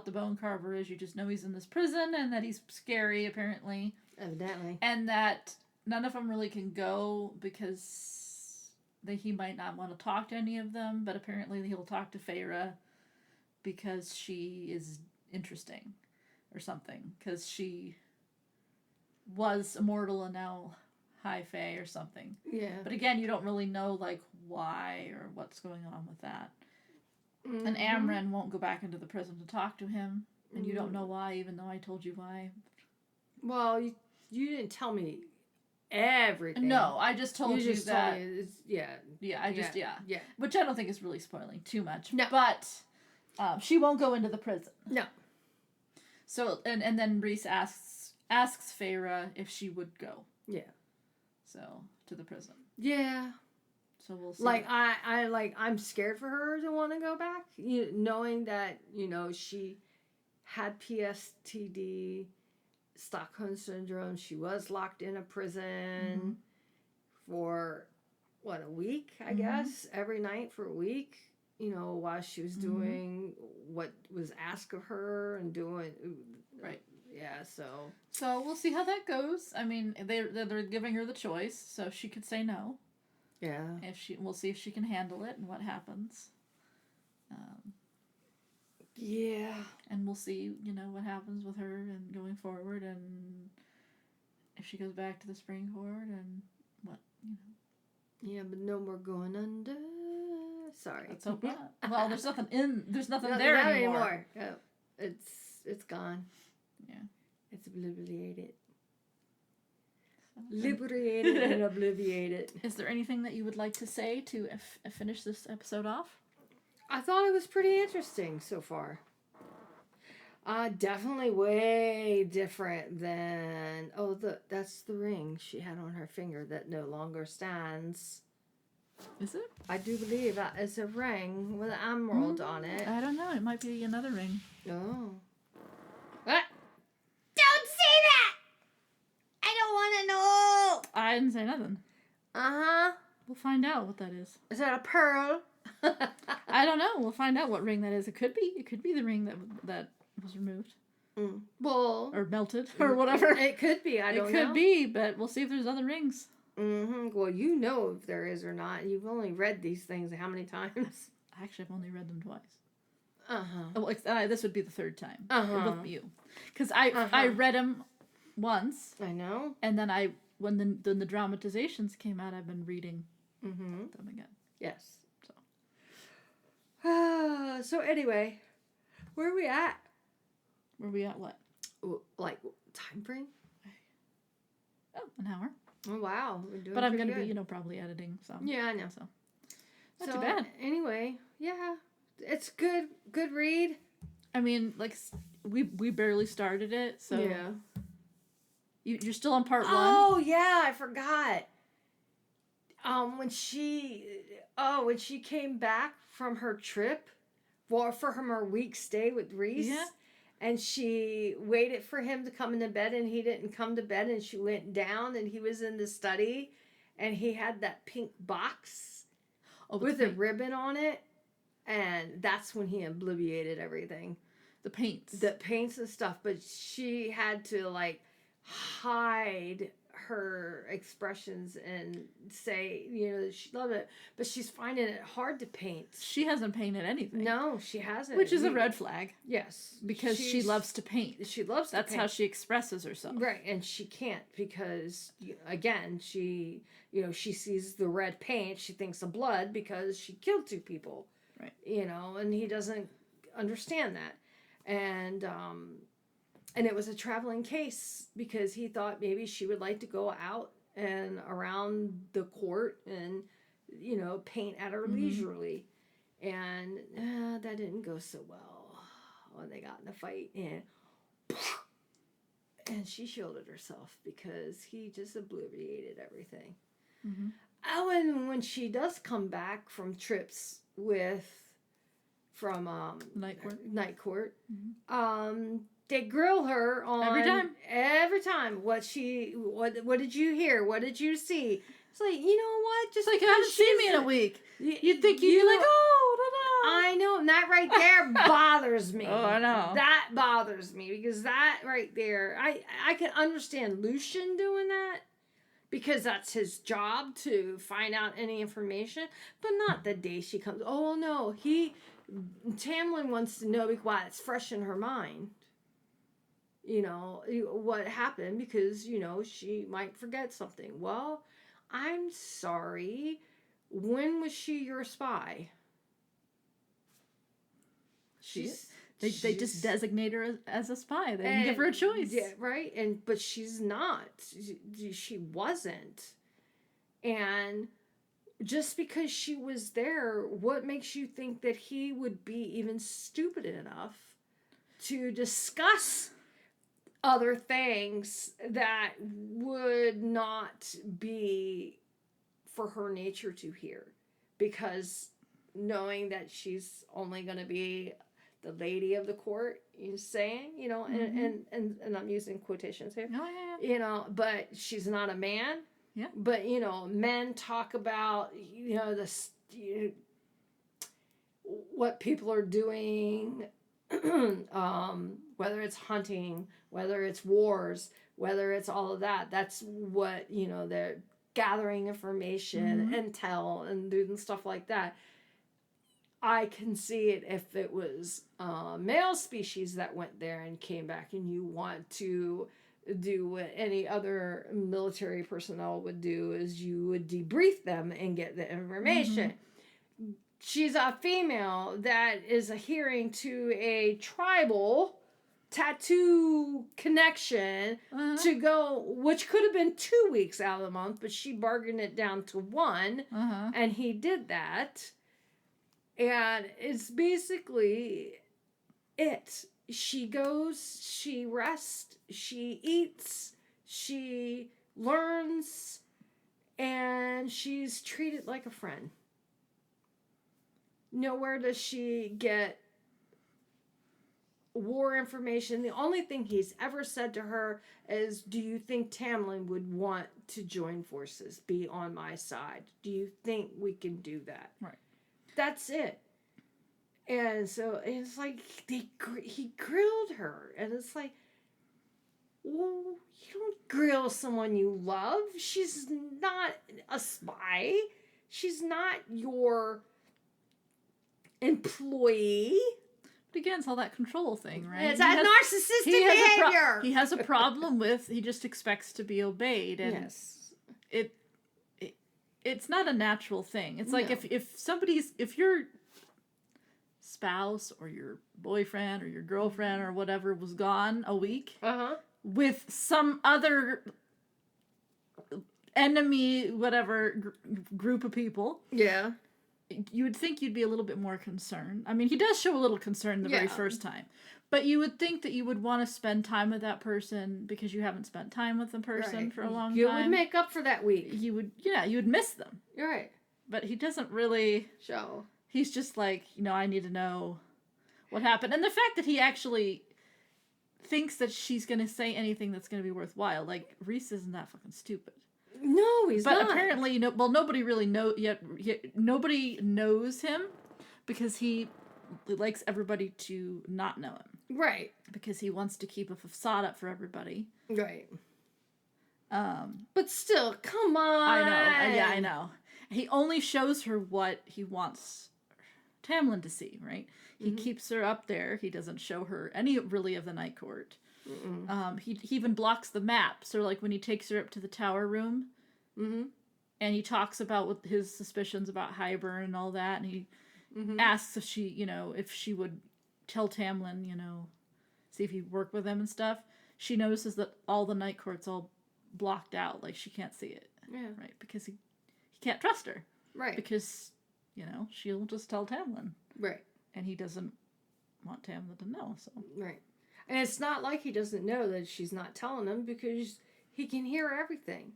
the Bone Carver is. You just know he's in this prison, and that he's scary, apparently. Evidently. And that none of them really can go because he might not want to talk to any of them, but apparently he'll talk to Feyre because she is interesting or something, because she was immortal and now high fae or something. Yeah. But again, you don't really know why or what's going on with that. Mm-hmm. And Amren won't go back into the prison to talk to him, and you don't know why, even though I told you why. Well, you didn't tell me everything. No, I just told you that. Told me it's, yeah. Yeah. Which I don't think is really spoiling too much. No. But she won't go into the prison. No. So and then Rhys asks Feyre if she would go. Yeah. So to the prison. Yeah. So we'll see. I'm scared for her to want to go back, knowing that she had PSTD, Stockholm syndrome. She was locked in a prison for a week, I guess, every night for a week. While she was doing what was asked of her and doing right. Yeah, so we'll see how that goes. I mean, they're giving her the choice, so she could say no. Yeah. We'll see if she can handle it and what happens. Yeah. And we'll see, what happens with her and going forward, and if she goes back to the Spring Court and what. Yeah, but no more going under. Sorry. Let's hope not. Well, there's nothing there anymore. Oh, it's gone. Yeah. It's obliterated. Liberated and obliviated. Is there anything that you would like to say to finish this episode off? I thought it was pretty interesting so far. Definitely way different than... that's the ring she had on her finger that no longer stands. Is it? I do believe that is a ring with an emerald on it. I don't know. It might be another ring. Oh. What? Don't say that! I don't want to know! I didn't say nothing. Uh-huh. We'll find out what that is. Is that a pearl? I don't know. We'll find out what ring that is. It could be the ring that was removed. Well... Or melted, or whatever. It could be. I don't know. It could be, but we'll see if there's other rings. Mm-hmm. Well, you know if there is or not. You've only read these things how many times? Actually, I've only read them twice. Uh-huh. Well, this would be the third time. Uh-huh. With you. Because I read them once. I know. And then when the dramatizations came out, I've been reading them again. Yes. So anyway, where are we at? Where are we at what? Time frame? Oh, an hour. Oh, wow. We're doing but I'm going to good. be, probably editing. So yeah, I know. So not too bad. Anyway, yeah. It's good read. I mean, we barely started it, so... Yeah. You're still on part 1? Oh, yeah, I forgot. When she came back from her trip, from her week stay with Rhys, and she waited for him to come into bed, and he didn't come to bed, and she went down, and he was in the study, and he had that pink box with a ribbon on it, and that's when he obliviated everything. The paints and stuff, but she had to, hide her expressions and say, that she loved it, but she's finding it hard to paint. She hasn't painted anything. No, she hasn't. Which is a red flag. Yes. Because she loves to paint. She loves to paint. That's how she expresses herself. Right, and she can't because, again, she sees the red paint, she thinks of blood because she killed 2 people. Right. And he doesn't understand that. And it was a traveling case because he thought maybe she would like to go out and around the court and, paint at her leisurely. And that didn't go so well when they got in a fight. And she shielded herself because he just obliviated everything. Oh, and when she does come back from trips from night court, they grill her on every time. What did you hear? What did you see? It's like, you know what? Just like, you haven't seen me in a week. You'd think you'd be like, oh, da-da. I know, and that right there bothers me. Oh, I know. That bothers me, because that right there, I can understand Lucian doing that, because that's his job to find out any information, but not the day she comes. Oh, no, Tamlin wants to know why it's fresh in her mind. You know, what happened, because, you know, she might forget something. Well, I'm sorry. When was she your spy? They just designate her as a spy. They didn't give her a choice. Yeah, right? But she's not. She wasn't. And just because she was there, what makes you think that he would be even stupid enough to discuss other things that would not be for her nature to hear? Because knowing that she's only going to be the lady of the court, he's saying, you know, and I'm using quotations here. Oh, yeah. You know, but she's not a man. Yeah. But, you know, men talk about, you know, what people are doing, whether it's hunting, whether it's wars, whether it's all of that. That's what, you know, they're gathering information, intel, and doing stuff like that. I can see it if it was male species that went there and came back, and you want to do what any other military personnel would do, is you would debrief them and get the information. She's a female that is adhering to a tribal tattoo connection to go, which could have been 2 weeks out of the month, but she bargained it down to 1, and he did that. And it's basically it. She goes, she rests, she eats, she learns, and she's treated like a friend. Nowhere does she get war information. The only thing he's ever said to her is, do you think Tamlin would want to join forces, be on my side? Do you think we can do that? Right. That's it. And so it's like he grilled her, and it's like, well, you don't grill someone you love. She's not a spy. She's not your employee. But again, it's all that control thing, right? It's that narcissistic behavior. He has a problem with, he just expects to be obeyed, and yes. It's not a natural thing. It's like if your spouse or your boyfriend or your girlfriend or whatever was gone a week with some other enemy, whatever group of people, you would think you'd be a little bit more concerned. I mean, he does show a little concern the very first time, but you would think that you would want to spend time with that person because you haven't spent time with the person for a long time. You would make up for that week. You would miss them. You're right. But he doesn't really show. He's just like, I need to know what happened. And the fact that he actually thinks that she's going to say anything that's going to be worthwhile. Like, Rhys isn't that fucking stupid. No, he's not. But apparently, nobody really nobody knows him because he likes everybody to not know him. Right. Because he wants to keep a facade up for everybody. Right. But still, come on. I know. Yeah, I know. He only shows her what he wants Tamlin to see, right? He keeps her up there. He doesn't show her any really of the night court. He even blocks the map. So like when he takes her up to the tower room, and he talks about what his suspicions about Hybern and all that, and he asks if she would tell Tamlin, see if he'd work with him and stuff. She notices that all the night court's all blocked out, like she can't see it. Yeah. Right, because he can't trust her. Right. Because, she'll just tell Tamlin. Right. And he doesn't want Tamlin to know, so. Right. And it's not like he doesn't know that she's not telling him, because he can hear everything.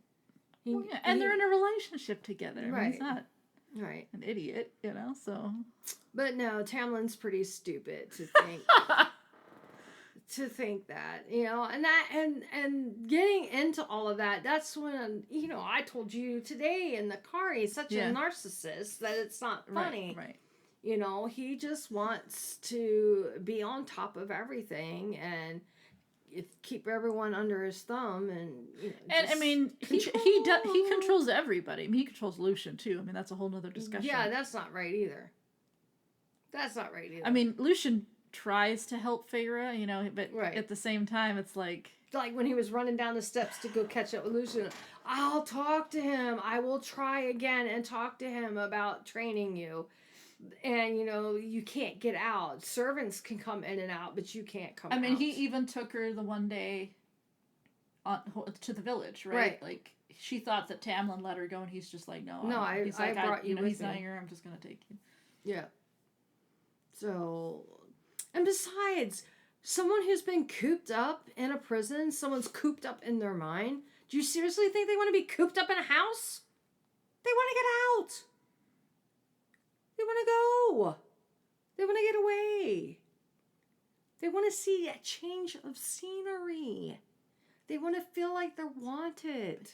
And they're in a relationship together. I mean, he's not right an idiot, so. But no, Tamlin's pretty stupid to think that, and getting into all of that, that's when, I told you today in the car, he's such a narcissist that it's not funny. Right. He just wants to be on top of everything and keep everyone under his thumb, and I mean, he controls everybody. I mean, he controls Lucian too. I mean, that's a whole nother discussion. Yeah, that's not right either. I mean, Lucian tries to help Feyre, but at the same time, it's like when he was running down the steps to go catch up with Lucian, I'll talk to him. I will try again and talk to him about training you. And, you can't get out. Servants can come in and out, but you can't come out. I mean, he even took her the one day to the village, right? Like, she thought that Tamlin let her go, and he's just like, no. I brought you with he's me. not here. I'm just going to take you. Yeah. So, and besides, someone who's been cooped up in a prison, someone's cooped up in their mind, do you seriously think they want to be cooped up in a house? They want to get out. They want to go. They want to get away. They want to see a change of scenery. They want to feel like they're wanted.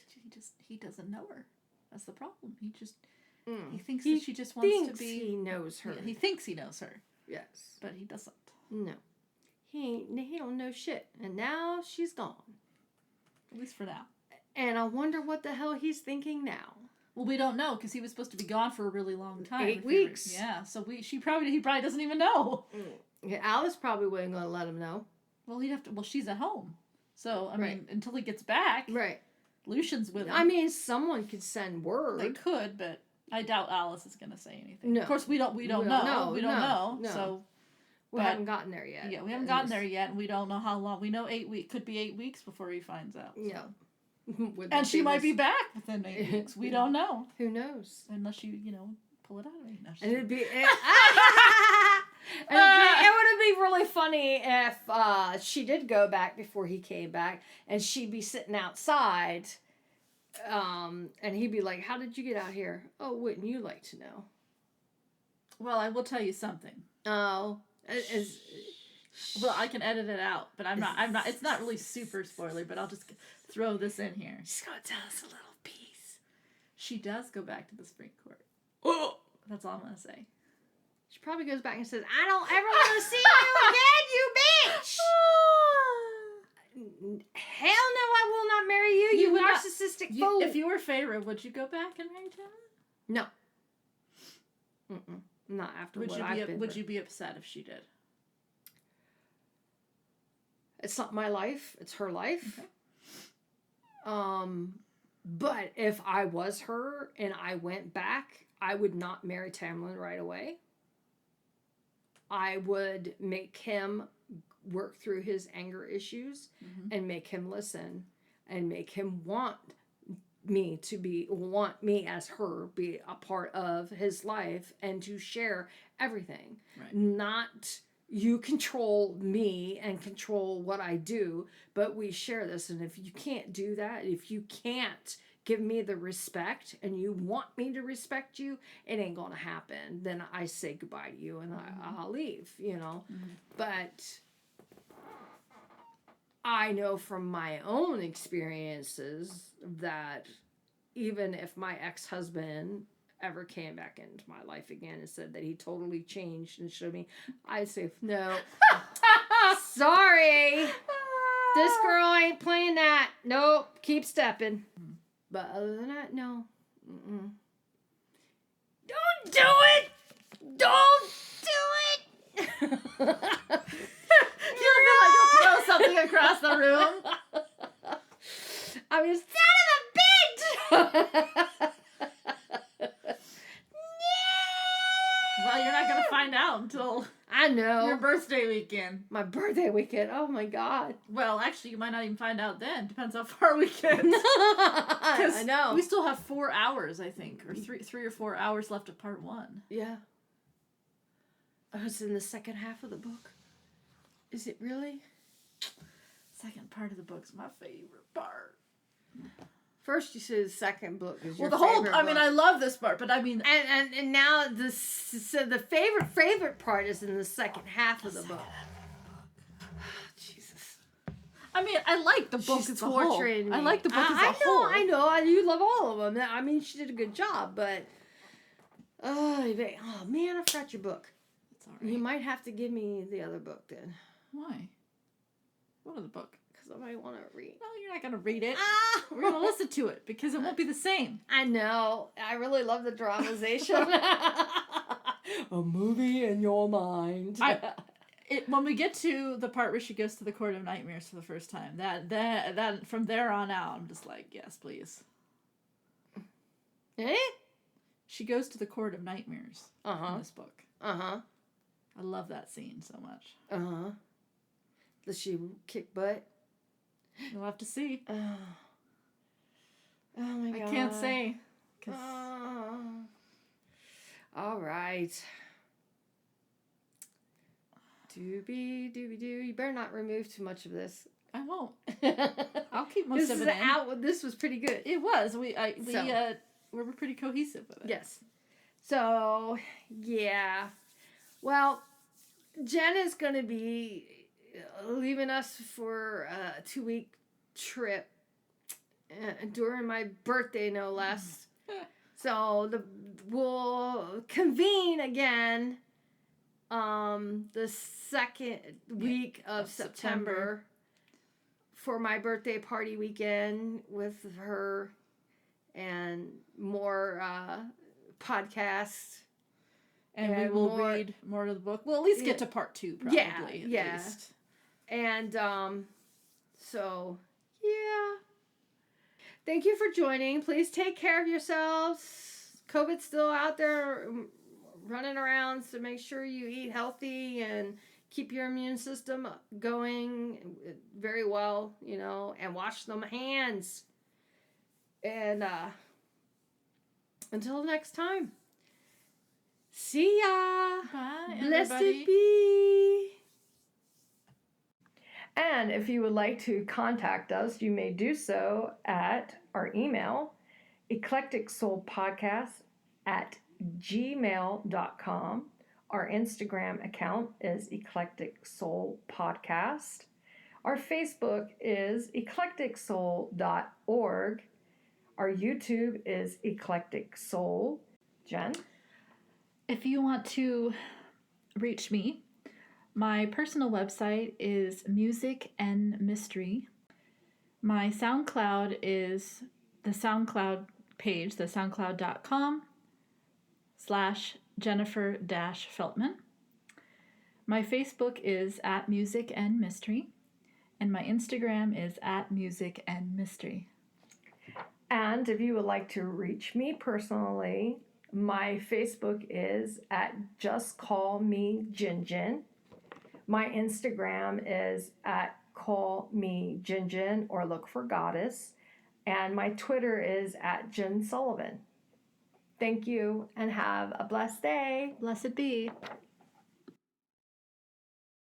He doesn't know her. That's the problem. He thinks that she just wants to be. He knows her. Yeah, he thinks he knows her. Yes, but he doesn't. No, he don't know shit. And now she's gone. At least for now. And I wonder what the hell he's thinking now. Well, we don't know because he was supposed to be gone for a really long time. 8 weeks. Yeah, so he probably doesn't even know. Yeah, Alice probably wasn't going to let him know. Well, he'd have to. Well, she's at home, so I mean, until he gets back, right? Lucian's with him. I mean, someone could send word. They could, but I doubt Alice is going to say anything. No. Of course, we don't know. We don't know. No. So we haven't gotten there yet. Yeah, we haven't gotten there yet, and we don't know how long. We know 8 weeks. Could be 8 weeks before he finds out. So. Yeah. And she might be back within 8 weeks. We don't know. Who knows? Unless you, pull it out of me. No, and it'd be... it would be really funny if she did go back before he came back, and she'd be sitting outside, and he'd be like, how did you get out here? Oh, wouldn't you like to know? Well, I will tell you something. Oh. Well, I can edit it out, but I'm not, it's not really super spoiler, but I'll just throw this in here. She's going to tell us a little piece. She does go back to the Spring Court. Oh! That's all I'm going to say. She probably goes back and says, I don't ever want to see you again, you bitch! Hell no, I will not marry you, you narcissistic fool! If you were Feyre, would you go back and marry Tamlin? No. Not after what I've been Would you be upset if she did? It's not my life. It's her life. Okay. But if I was her and I went back, I would not marry Tamlin right away. I would make him work through his anger issues and make him listen and make him want me as her, be a part of his life and to share everything. Right. Not... You control me and control what I do, but we share this. And if you can't do that, if you can't give me the respect and you want me to respect you, it ain't going to happen. Then I say goodbye to you and I'll leave, But I know from my own experiences that even if my ex-husband ever came back into my life again and said that he totally changed and showed me, I'd say, no, sorry, this girl ain't playing that. Nope, keep stepping. But other than that, no. Don't do it! Don't do it! You'll be like, you'll throw something across the room. I mean, son of a bitch! Well, you're not going to find out until I know your birthday weekend. My birthday weekend. Oh my God. Well, actually, you might not even find out then. Depends how far we get. I know. We still have 4 hours, I think, or three or 4 hours left of part 1. Yeah. Oh, it's in the second half of the book. Is it really? Second part of the book's my favorite part. first you said the second book is well, your the whole. favorite I mean, book. I love this part, but I mean, and now the favorite part is in the second half of the book. Jesus. I mean, I like the book She's as a whole. torturing me. I like the book as a whole. I know. You love all of them. I mean, she did a good job, but oh man, I forgot your book. It's all right. You might have to give me the other book then. Why? What other book? Because I might want to read. No, you're not gonna read it. Ah! We're gonna listen to it because it won't be the same. I know. I really love the dramatization. A movie in your mind. When we get to the part where she goes to the Court of Nightmares for the first time, that from there on out, I'm just like, yes, please. Eh? She goes to the Court of Nightmares in this book. Uh-huh. I love that scene so much. Uh-huh. Does she kick butt? You'll have to see. Oh my God. I can't say. All right. Doobie doo. You better not remove too much of this. I won't. I'll keep most of it in. This was pretty good. It was. We were pretty cohesive with it. Yes. So, yeah. Well, Jen is going to be leaving us for a 2-week trip during my birthday, no less. So we'll convene again the second week of September for my birthday party weekend with her and more podcasts. And we will read more of the book. We'll at least get to part 2, probably. Yeah. At least. And so, yeah. Thank you for joining. Please take care of yourselves. COVID's still out there running around, so make sure you eat healthy and keep your immune system going very well, and wash them hands. And until next time, see ya. Bye, Blessed everybody. be. And if you would like to contact us, you may do so at our email, eclecticsoulpodcast@gmail.com. Our Instagram account is Eclectic Soul Podcast. Our Facebook is eclecticsoul.org. Our YouTube is Eclectic Soul. Jen? If you want to reach me, my personal website is Music and Mystery. My SoundCloud is the SoundCloud page, the soundcloud.com/Jennifer-Feltman. My Facebook is @Music and Mystery, and my Instagram is @Music and Mystery. And if you would like to reach me personally, my Facebook is @JustCallMeJinJin. My Instagram is @CallMeJinJin or look for Goddess. And my Twitter is @JenSullivan. Thank you and have a blessed day. Blessed be.